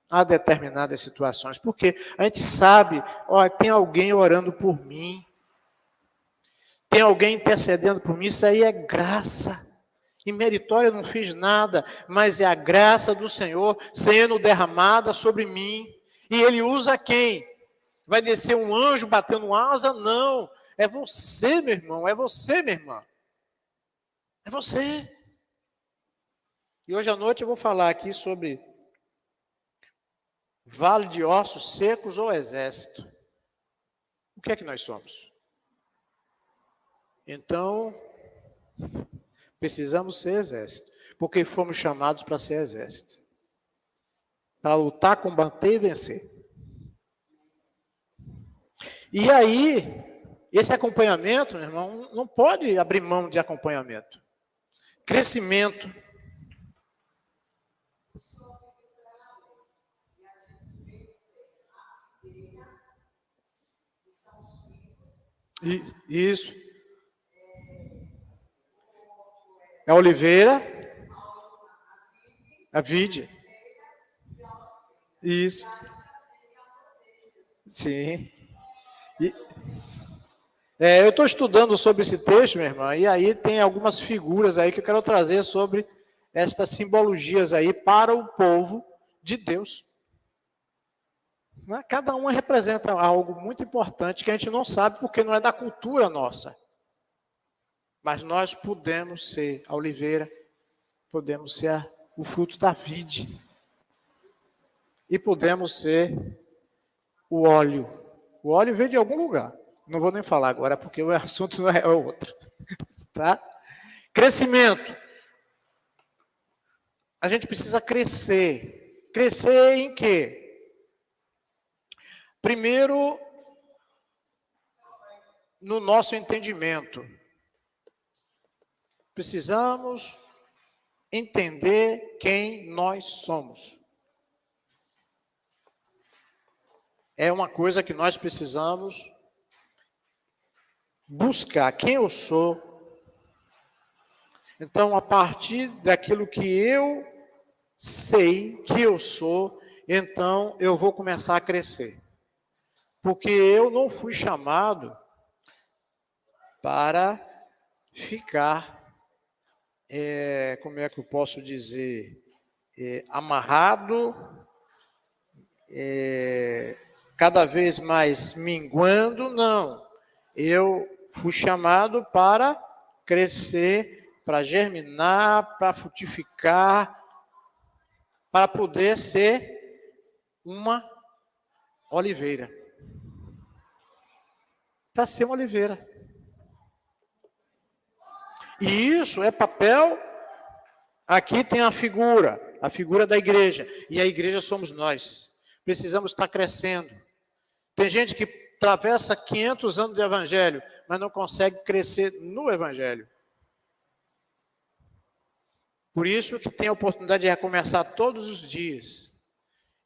a determinadas situações, porque a gente sabe, ó, tem alguém orando por mim, tem alguém intercedendo por mim, isso aí é graça. Em meritória eu não fiz nada, mas é a graça do Senhor sendo derramada sobre mim. E Ele usa quem? Vai descer um anjo batendo asa? Não. É você, meu irmão, é você, minha irmã. É você. E hoje à noite eu vou falar aqui sobre vale de ossos secos ou exército. O que é que nós somos? Então, precisamos ser exército, porque fomos chamados para ser exército. Para lutar, combater e vencer. E aí, esse acompanhamento, meu irmão, não pode abrir mão de acompanhamento. Crescimento. Isso. A oliveira. A vide. Isso. Sim. Eu estou estudando sobre esse texto, minha irmã, e aí tem algumas figuras aí que eu quero trazer sobre estas simbologias aí para o povo de Deus. Cada uma representa algo muito importante que a gente não sabe porque não é da cultura nossa. Mas nós podemos ser a oliveira, podemos ser o fruto da vide. E podemos ser o óleo. O óleo veio de algum lugar. Não vou nem falar agora, porque o assunto não é outro. Tá? Crescimento. A gente precisa crescer. Crescer em quê? Primeiro, no nosso entendimento. Precisamos entender quem nós somos. É uma coisa que nós precisamos buscar quem eu sou. Então, a partir daquilo que eu sei que eu sou, então eu vou começar a crescer. Porque eu não fui chamado para ficar, como é que eu posso dizer, amarrado, cada vez mais minguando, não. Eu fui chamado para crescer, para germinar, para frutificar, para poder ser uma oliveira. Para ser uma oliveira. E isso é papel. Aqui tem a figura da igreja. E a igreja somos nós. Precisamos estar crescendo. Tem gente que atravessa 500 anos de evangelho, mas não consegue crescer no evangelho. Por isso que tem a oportunidade de recomeçar todos os dias.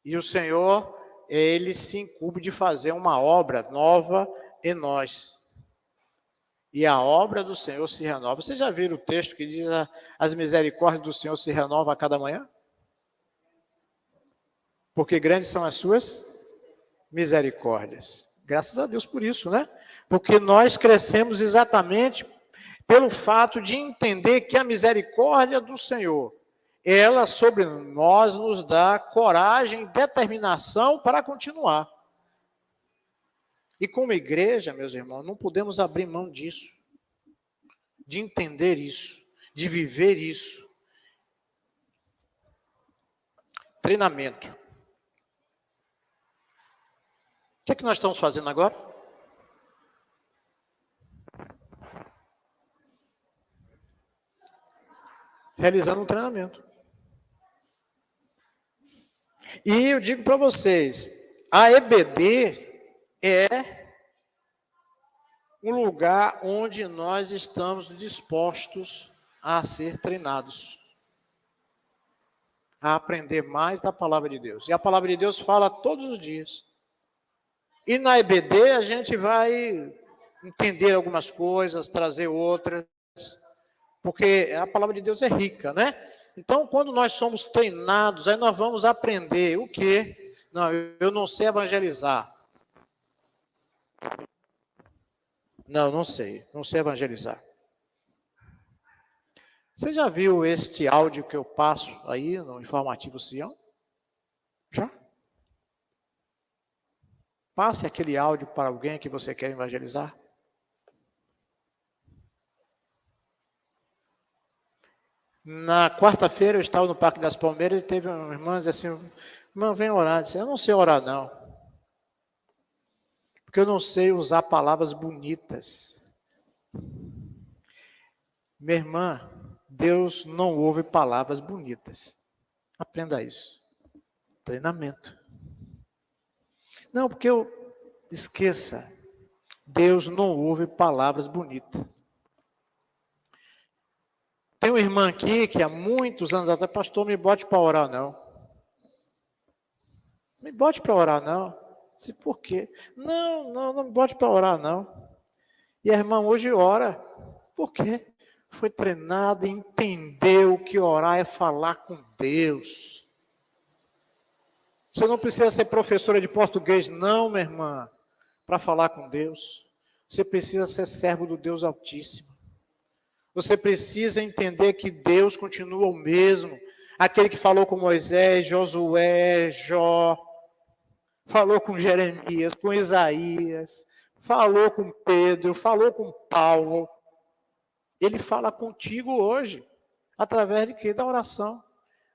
E o Senhor, Ele se incumbe de fazer uma obra nova em nós. E a obra do Senhor se renova. Vocês já viram o texto que diz as misericórdias do Senhor se renovam a cada manhã? Porque grandes são as suas misericórdias. Graças a Deus por isso, né? Porque nós crescemos exatamente pelo fato de entender que a misericórdia do Senhor, ela sobre nós nos dá coragem e determinação para continuar. E como igreja, meus irmãos, não podemos abrir mão disso, de entender isso, de viver isso. Treinamento. O que é que nós estamos fazendo agora? Realizando um treinamento. E eu digo para vocês, a EBD é um lugar onde nós estamos dispostos a ser treinados, a aprender mais da palavra de Deus. E a palavra de Deus fala todos os dias. E na EBD a gente vai entender algumas coisas, trazer outras, porque a palavra de Deus é rica, né? Então, quando nós somos treinados, aí nós vamos aprender o quê? Não, eu não sei evangelizar. Não sei evangelizar. Você já viu este áudio que eu passo aí no Informativo Sião? Já? Passe aquele áudio para alguém que você quer evangelizar. Na quarta-feira eu estava no Parque das Palmeiras e teve uma irmã assim, Irmã, vem orar. Disse, eu não sei orar, não. Porque eu não sei usar palavras bonitas. Minha irmã, Deus não ouve palavras bonitas. Aprenda isso. Treinamento. Não, porque esqueça. Deus não ouve palavras bonitas. Tem uma irmã aqui que há muitos anos atrás, pastor, me bote para orar, não. Me bote para orar, não. Disse, por quê? Não me bote para orar, não. E a irmã hoje ora. Por quê? Foi treinada e entendeu que orar é falar com Deus. Você não precisa ser professora de português, não, minha irmã, para falar com Deus. Você precisa ser servo do Deus Altíssimo. Você precisa entender que Deus continua o mesmo. Aquele que falou com Moisés, Josué, Jó, falou com Jeremias, com Isaías, falou com Pedro, falou com Paulo. Ele fala contigo hoje, através de quê? Da oração.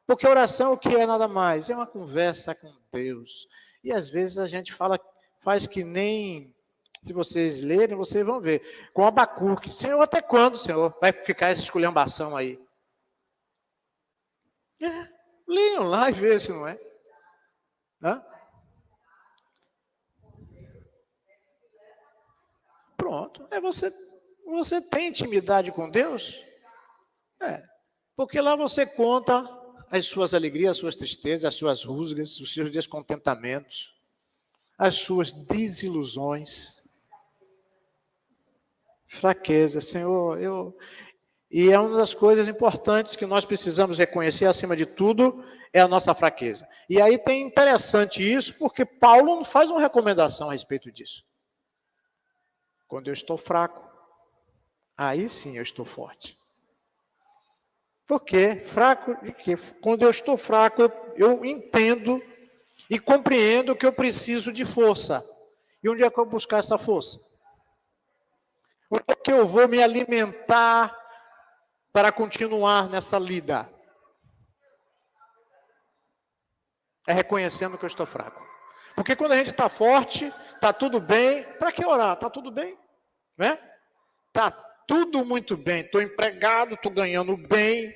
Porque oração o que é nada mais? É uma conversa com Deus. E às vezes a gente faz que nem, se vocês lerem, vocês vão ver, com Abacuque. Senhor, até quando, Senhor, vai ficar essa esculhambação aí? Leiam lá e vejam se não é. Hã? Pronto. Você tem intimidade com Deus? Porque lá você conta as suas alegrias, as suas tristezas, as suas rusgas, os seus descontentamentos, as suas desilusões, fraquezas. Senhor, E é uma das coisas importantes que nós precisamos reconhecer, acima de tudo, é a nossa fraqueza. E aí tem interessante isso, porque Paulo não faz uma recomendação a respeito disso. Quando eu estou fraco, aí sim eu estou forte. Porque quando eu estou fraco, eu entendo e compreendo que eu preciso de força. E onde é que eu vou buscar essa força? Onde é que eu vou me alimentar para continuar nessa lida? É reconhecendo que eu estou fraco. Porque quando a gente está forte, está tudo bem, para que orar? Está tudo bem, né? Está tudo muito bem, estou empregado, estou ganhando bem,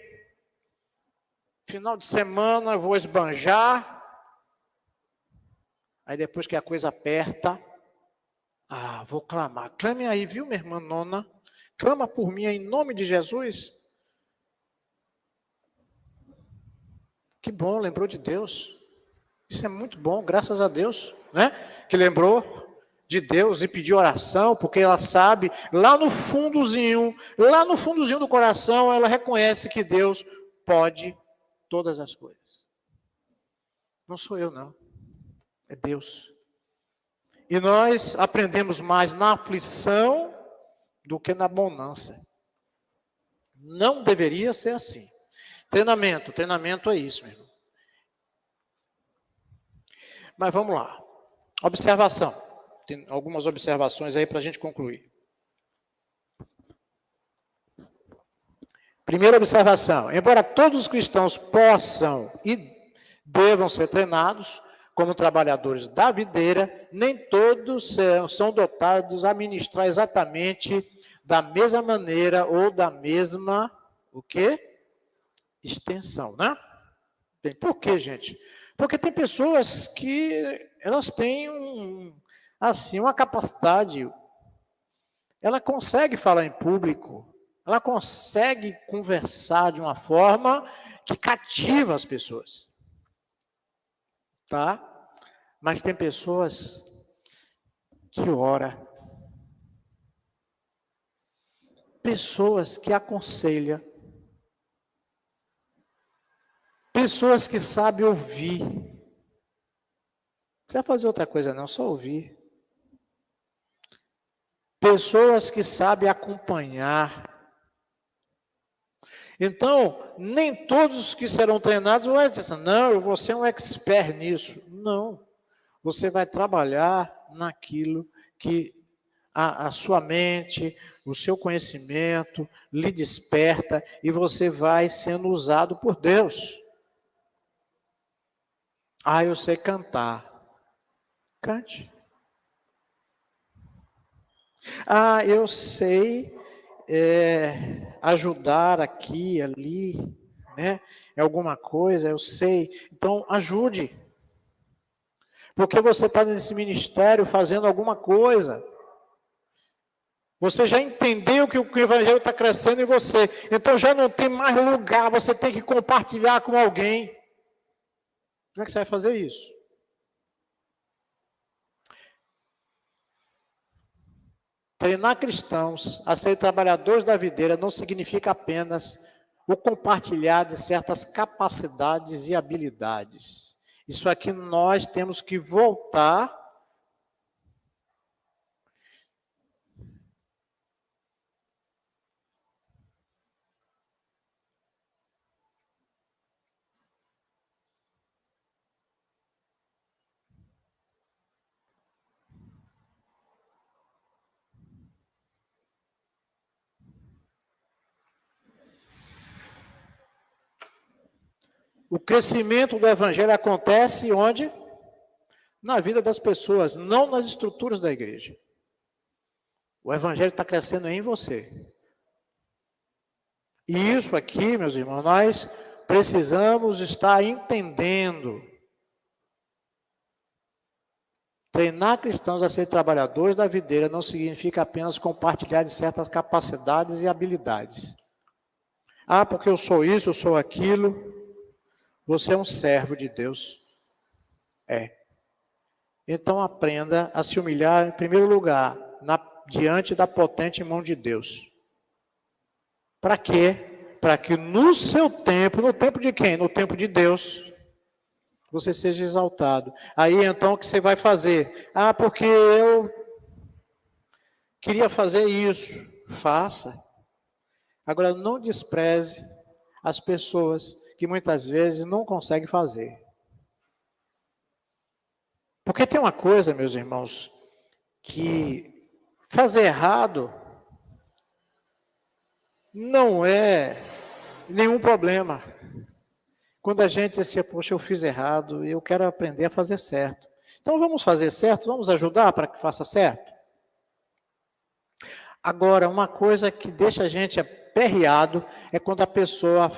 final de semana eu vou esbanjar, aí depois que a coisa aperta, vou clamar. Clame aí, viu, minha irmã Nona? Clama por mim em nome de Jesus. Que bom, lembrou de Deus. Isso é muito bom, graças a Deus, né? Que lembrou de Deus e pediu oração, porque ela sabe, lá no fundozinho do coração, ela reconhece que Deus pode todas as coisas. Não sou eu, não. É Deus. E nós aprendemos mais na aflição do que na bonança. Não deveria ser assim. Treinamento é isso, meu irmão. Mas vamos lá. Observação. Tem algumas observações aí para a gente concluir. Primeira observação. Embora todos os cristãos possam e devam ser treinados como trabalhadores da videira, nem todos são dotados a ministrar exatamente da mesma maneira ou da mesma, extensão, né? Por quê, gente? Porque tem pessoas que elas têm uma capacidade, ela consegue falar em público, ela consegue conversar de uma forma que cativa as pessoas. Tá? Mas tem pessoas que oram, pessoas que aconselham, pessoas que sabem ouvir. Não precisa fazer outra coisa não, só ouvir. Pessoas que sabem acompanhar. Então, nem todos que serão treinados vão dizer, não, eu vou ser um expert nisso. Não. Você vai trabalhar naquilo que a sua mente, o seu conhecimento lhe desperta e você vai sendo usado por Deus. Ah, eu sei cantar. Cante. Ah, eu sei ajudar aqui, ali, né? Em alguma coisa, eu sei. Então, ajude. Porque você está nesse ministério fazendo alguma coisa. Você já entendeu que o evangelho está crescendo em você. Então já não tem mais lugar, você tem que compartilhar com alguém. Como é que você vai fazer isso? Treinar cristãos a serem trabalhadores da videira não significa apenas o compartilhar de certas capacidades e habilidades. Isso aqui nós temos que voltar. O crescimento do evangelho acontece onde? Na vida das pessoas, não nas estruturas da igreja. O evangelho está crescendo em você. E isso aqui, meus irmãos, nós precisamos estar entendendo. Treinar cristãos a ser trabalhadores da videira não significa apenas compartilhar de certas capacidades e habilidades. Ah, porque eu sou isso, eu sou aquilo. Você é um servo de Deus. Então aprenda a se humilhar em primeiro lugar, diante da potente mão de Deus. Para quê? Para que no seu tempo, no tempo de quem? No tempo de Deus, você seja exaltado. Aí então o que você vai fazer? Ah, porque eu queria fazer isso. Faça. Agora não despreze as pessoas que muitas vezes não conseguem fazer. Porque tem uma coisa, meus irmãos, que fazer errado não é nenhum problema. Quando a gente diz assim, poxa, eu fiz errado, eu quero aprender a fazer certo. Então vamos fazer certo, vamos ajudar para que faça certo. Agora, uma coisa que deixa a gente aperreado é quando a pessoa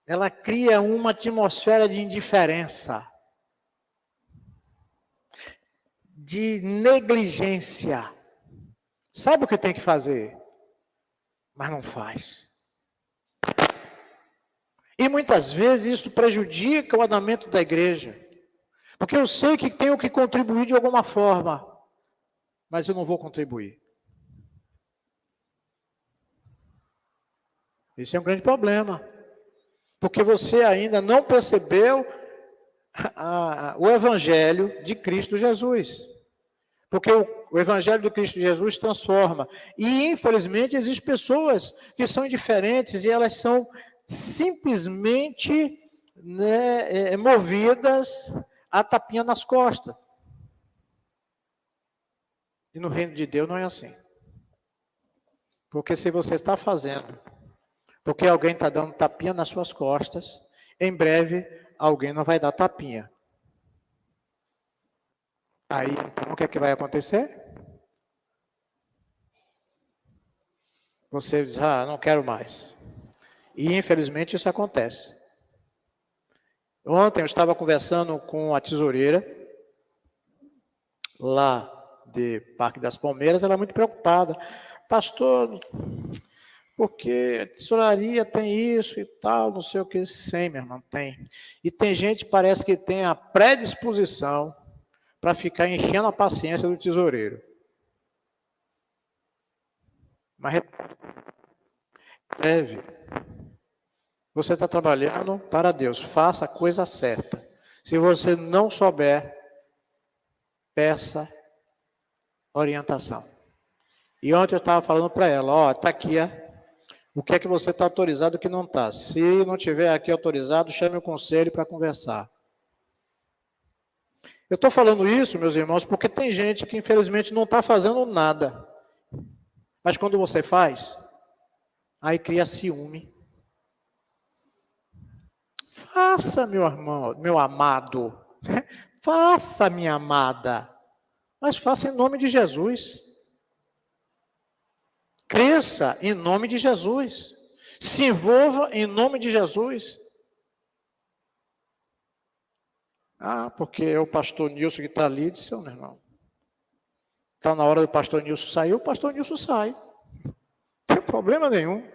ela cria uma atmosfera de indiferença, de negligência. Sabe o que tem que fazer, mas não faz. E muitas vezes isso prejudica o andamento da igreja. Porque eu sei que tenho que contribuir de alguma forma, mas eu não vou contribuir. Esse é um grande problema. Porque você ainda não percebeu o Evangelho de Cristo Jesus. Porque o Evangelho de Cristo Jesus transforma. E, infelizmente, existem pessoas que são indiferentes e elas são simplesmente movidas a tapinha nas costas. E no reino de Deus não é assim. Porque se você está fazendo, porque alguém está dando tapinha nas suas costas, em breve alguém não vai dar tapinha. Aí, então, o que é que vai acontecer? Você diz, não quero mais. E, infelizmente, isso acontece. Ontem eu estava conversando com a tesoureira, lá de Parque das Palmeiras, ela é muito preocupada. Pastor, porque a tesouraria tem isso e tal, não sei o que, sim, meu irmão, tem. E tem gente que parece que tem a predisposição para ficar enchendo a paciência do tesoureiro. Mas leve. Você está trabalhando para Deus, faça a coisa certa. Se você não souber, peça orientação. E ontem eu estava falando para ela, está aqui, o que é que você está autorizado e o que não está. Se não tiver aqui autorizado, chame o conselho para conversar. Eu estou falando isso, meus irmãos, porque tem gente que infelizmente não está fazendo nada. Mas quando você faz, aí cria ciúme. Faça, meu irmão, meu amado. Faça, minha amada. Mas faça em nome de Jesus. Cresça em nome de Jesus. Se envolva em nome de Jesus. Ah, porque é o pastor Nilson que está ali, disse, meu irmão. Está na hora do pastor Nilson sair, o pastor Nilson sai. Não tem problema nenhum.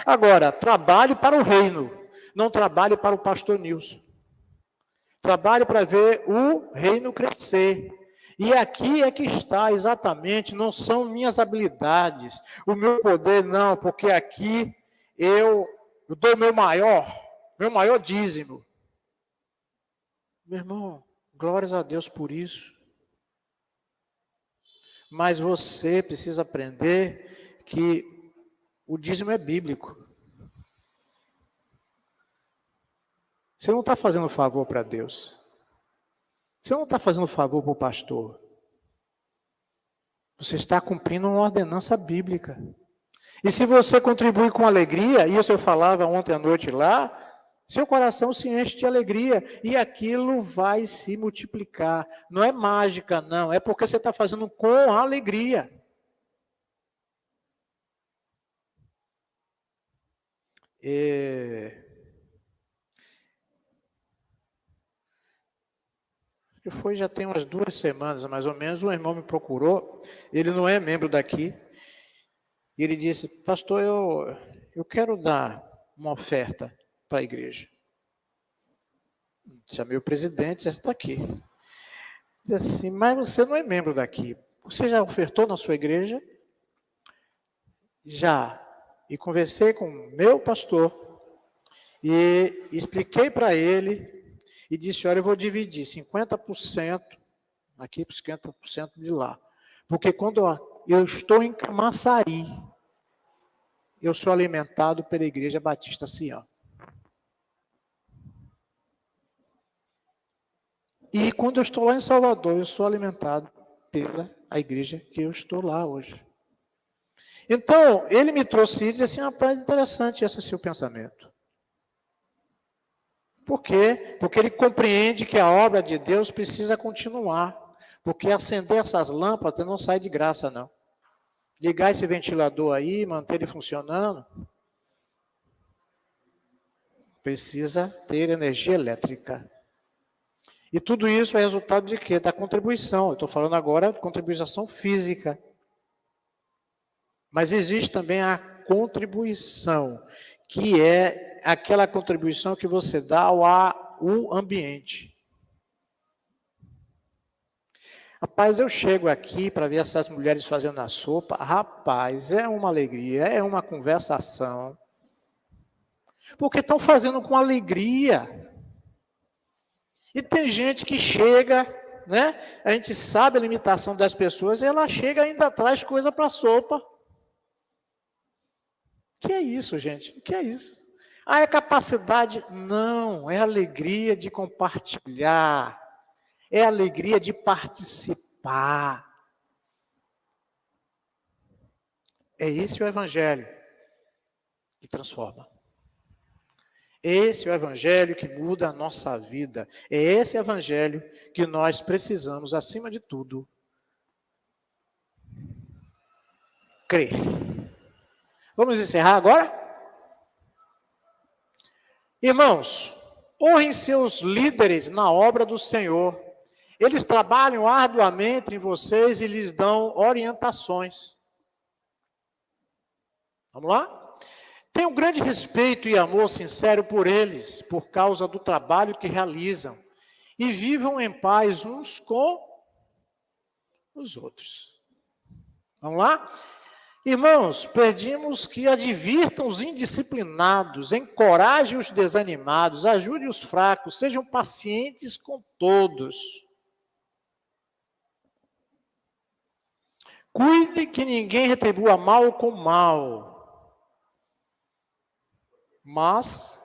Agora, trabalhe para o reino. Não trabalhe para o pastor Nilson. Trabalhe para ver o reino crescer. E aqui é que está exatamente, não são minhas habilidades, o meu poder, não, porque aqui eu dou meu maior dízimo. Meu irmão, glórias a Deus por isso. Mas você precisa aprender que o dízimo é bíblico. Você não está fazendo favor para Deus. Você não está fazendo favor para o pastor. Você está cumprindo uma ordenança bíblica. E se você contribui com alegria, e isso eu falava ontem à noite lá, seu coração se enche de alegria e aquilo vai se multiplicar. Não é mágica, não. É porque você está fazendo com alegria. Já tem umas 2 semanas, mais ou menos, um irmão me procurou, ele não é membro daqui, e ele disse, pastor, eu quero dar uma oferta para a igreja. Chamei o presidente, já está aqui. Disse assim, mas você não é membro daqui, você já ofertou na sua igreja? Já. E conversei com o meu pastor, e expliquei para ele, e disse, olha, eu vou dividir 50% aqui para 50% de lá. Porque quando eu estou em Camaçari, eu sou alimentado pela Igreja Batista Sião. E quando eu estou lá em Salvador, eu sou alimentado pela igreja que eu estou lá hoje. Então, ele me trouxe e disse assim, rapaz, interessante esse seu pensamento. Por quê? Porque ele compreende que a obra de Deus precisa continuar. Porque acender essas lâmpadas não sai de graça, não. Ligar esse ventilador aí, manter ele funcionando, precisa ter energia elétrica. E tudo isso é resultado de quê? Da contribuição. Eu estou falando agora de contribuição física. Mas existe também a contribuição, que é aquela contribuição que você dá ao ambiente. Rapaz, eu chego aqui para ver essas mulheres fazendo a sopa. Rapaz, é uma alegria, é uma conversação. Porque estão fazendo com alegria. E tem gente que chega, né? A gente sabe a limitação das pessoas e ela chega e ainda traz coisa para a sopa. Que é isso, gente? O que é isso? Ah, é capacidade? Não, é alegria de compartilhar. É alegria de participar. É esse o evangelho que transforma. Esse é o evangelho que muda a nossa vida. É esse evangelho que nós precisamos, acima de tudo, crer. Vamos encerrar agora? Irmãos, honrem seus líderes na obra do Senhor. Eles trabalham arduamente em vocês e lhes dão orientações. Vamos lá? Tenham grande respeito e amor sincero por eles, por causa do trabalho que realizam. E vivam em paz uns com os outros. Vamos lá? Irmãos, pedimos que advirtam os indisciplinados, encorajem os desanimados, ajudem os fracos, sejam pacientes com todos. Cuide que ninguém retribua mal com mal. Mas,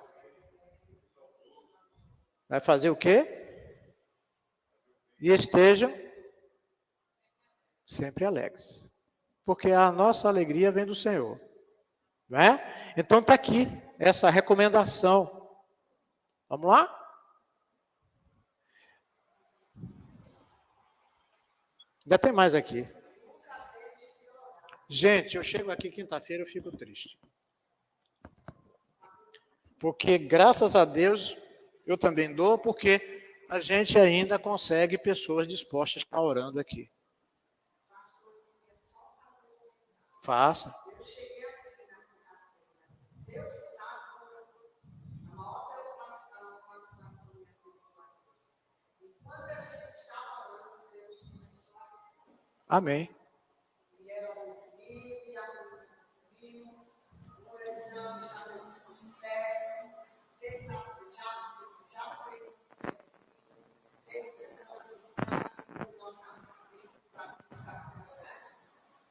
vai fazer o quê? E estejam sempre alegres. Porque a nossa alegria vem do Senhor. Não é? Então está aqui. essa recomendação. Vamos lá? Ainda tem mais aqui. Gente, eu chego aqui quinta-feira, eu fico triste. Porque, graças a Deus, eu também dou, porque a gente ainda consegue pessoas dispostas a estar orando aqui. Faça. Amém.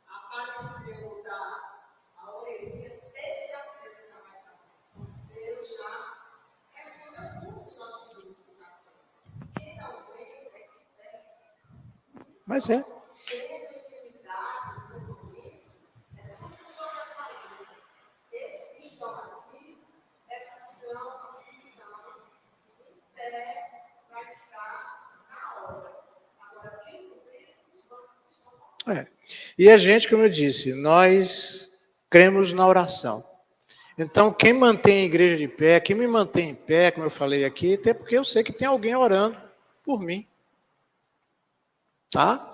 Apareceu a orelhinha desse apelo que vai fazer. Deus já respondeu tudo que nós pedimos no café. Quem não veio é que vem. Mas é. Tendo intimidade, compromisso, é tudo que o Senhor está falando. Esses que estão aqui são os que estão em pé para estar na obra. Agora, quem não veio, os outros estão falando. É. E a gente, como eu disse, nós cremos na oração. Então, quem mantém a igreja de pé, quem me mantém em pé, como eu falei aqui, até porque eu sei que tem alguém orando por mim. Tá?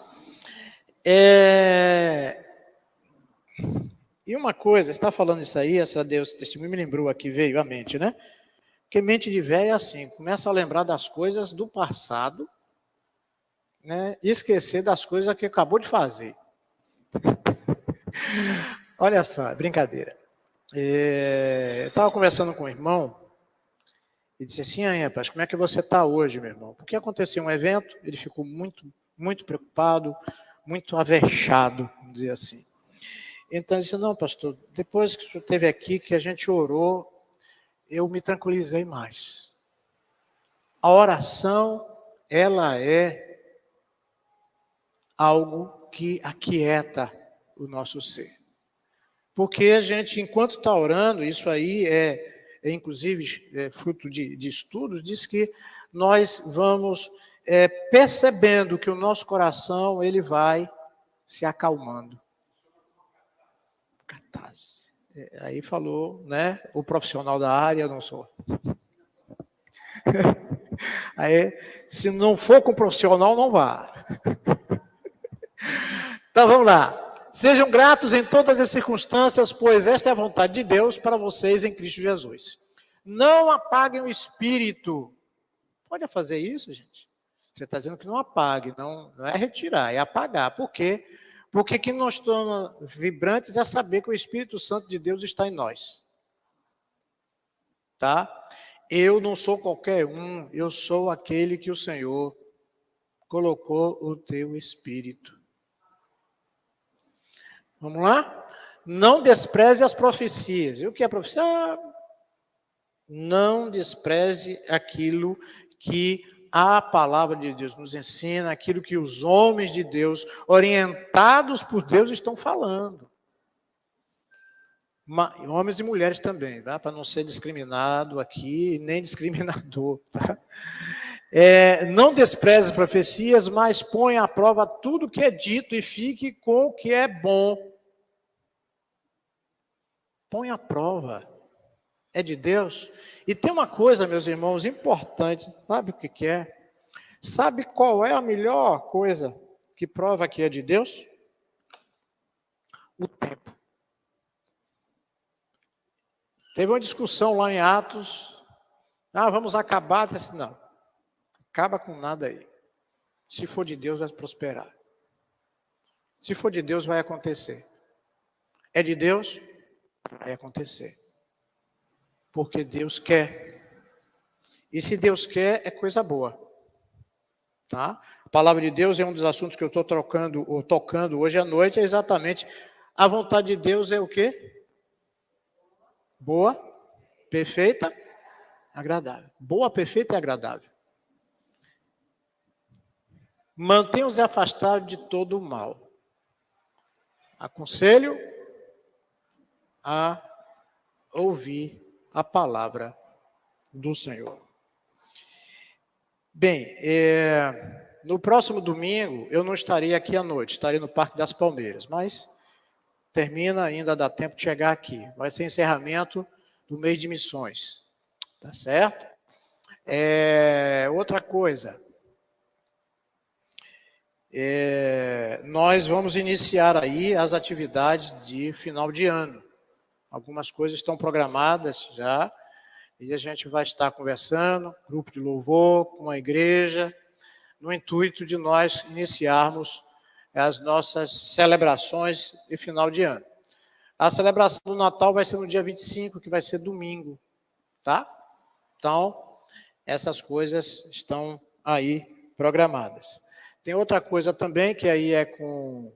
E uma coisa, você está falando isso aí, essa Deus testemunho me lembrou aqui, veio à mente, né? Porque mente de velho é assim, começa a lembrar das coisas do passado, né? E esquecer das coisas que acabou de fazer. Olha só, brincadeira. Eu estava conversando com um irmão e disse assim, rapaz, como é que você está hoje, meu irmão? Porque aconteceu um evento, ele ficou muito preocupado, muito avexado, vamos dizer assim. Então, ele disse, não, pastor, depois que o senhor esteve aqui, que a gente orou, eu me tranquilizei mais. A oração, ela é algo que aquieta o nosso ser. Porque a gente, enquanto está orando, isso aí inclusive fruto de estudos, diz que nós vamos percebendo que o nosso coração ele vai se acalmando. Catarse. Aí falou, né, o profissional da área, eu não sou. Aí, se não for com o profissional, não vá. Então, vamos lá. Sejam gratos em todas as circunstâncias, pois esta é a vontade de Deus para vocês em Cristo Jesus. Não apaguem o espírito. Pode fazer isso, gente? Você está dizendo que não apague, não é retirar, é apagar. Por quê? Porque que nós estamos vibrantes é saber que o Espírito Santo de Deus está em nós. Tá? Eu não sou qualquer um, eu sou aquele que o Senhor colocou o teu Espírito. Vamos lá? Não despreze as profecias. E o que é profecia? Não despreze aquilo que a palavra de Deus nos ensina, aquilo que os homens de Deus, orientados por Deus, estão falando. Homens e mulheres também, tá? Para não ser discriminado aqui, nem discriminador. Tá? Não despreze as profecias, mas ponha à prova tudo que é dito e fique com o que é bom. Põe à prova. É de Deus. E tem uma coisa, meus irmãos, importante. Sabe o que é? Sabe qual é a melhor coisa que prova que é de Deus? O tempo. Teve uma discussão lá em Atos. Vamos acabar. Disse, não. Acaba com nada aí. Se for de Deus, vai prosperar. Se for de Deus, vai acontecer. É de Deus? Vai acontecer. Porque Deus quer. E se Deus quer, é coisa boa. Tá? A palavra de Deus é um dos assuntos que eu estou tocando hoje à noite, é exatamente a vontade de Deus é o quê? Boa, perfeita, agradável. Boa, perfeita e agradável. Mantenham-se afastados de todo o mal. Aconselho a ouvir a palavra do Senhor. Bem, no próximo domingo eu não estarei aqui à noite, estarei no Parque das Palmeiras, mas termina, ainda dá tempo de chegar aqui. Vai ser encerramento do mês de missões, tá certo? Outra coisa, nós vamos iniciar aí as atividades de final de ano. Algumas coisas estão programadas já, e a gente vai estar conversando, grupo de louvor, com a igreja, no intuito de nós iniciarmos as nossas celebrações de final de ano. A celebração do Natal vai ser no dia 25, que vai ser domingo, tá? Então, essas coisas estão aí programadas. Tem outra coisa também, que aí é com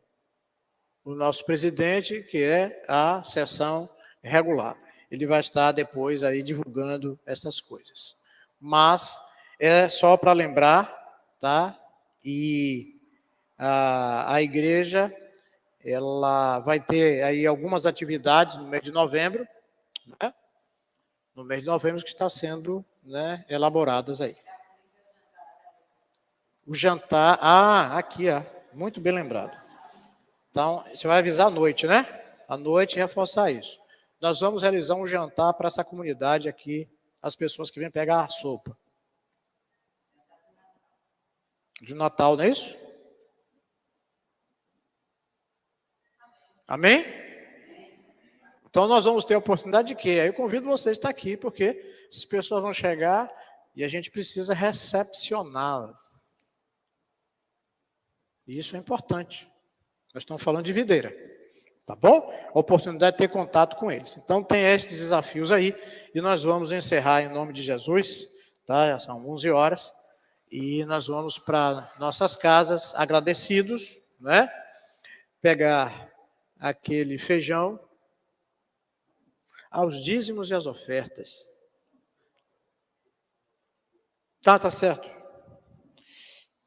o nosso presidente, que é a sessão regular. Ele vai estar depois aí divulgando essas coisas. Mas é só para lembrar, tá? E a igreja, ela vai ter aí algumas atividades no mês de novembro, né? No mês de novembro que está sendo, né, elaboradas aí. O jantar, aqui, muito bem lembrado. Então, você vai avisar à noite, né? À noite, reforçar isso. Nós vamos realizar um jantar para essa comunidade aqui, as pessoas que vêm pegar a sopa. De Natal, não é isso? Amém? Então, nós vamos ter a oportunidade de quê? Aí eu convido vocês a estar aqui, porque essas pessoas vão chegar e a gente precisa recepcioná-las. E isso é importante. Nós estamos falando de videira. Tá bom? A oportunidade de ter contato com eles. Então, tem esses desafios aí, e nós vamos encerrar em nome de Jesus, tá? Já são 11 horas, e nós vamos para nossas casas agradecidos, né? Pegar aquele feijão, aos dízimos e às ofertas. Tá certo.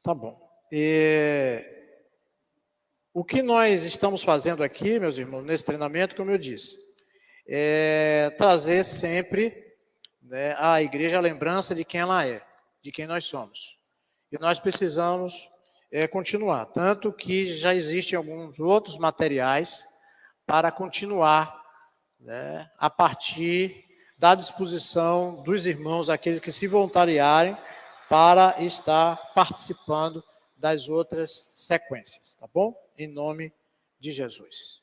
Tá bom. O que nós estamos fazendo aqui, meus irmãos, nesse treinamento, como eu disse, é trazer sempre, né, à igreja a lembrança de quem ela é, de quem nós somos. E nós precisamos continuar, tanto que já existem alguns outros materiais para continuar, né, a partir da disposição dos irmãos, aqueles que se voluntariarem para estar participando das outras sequências, tá bom? Em nome de Jesus.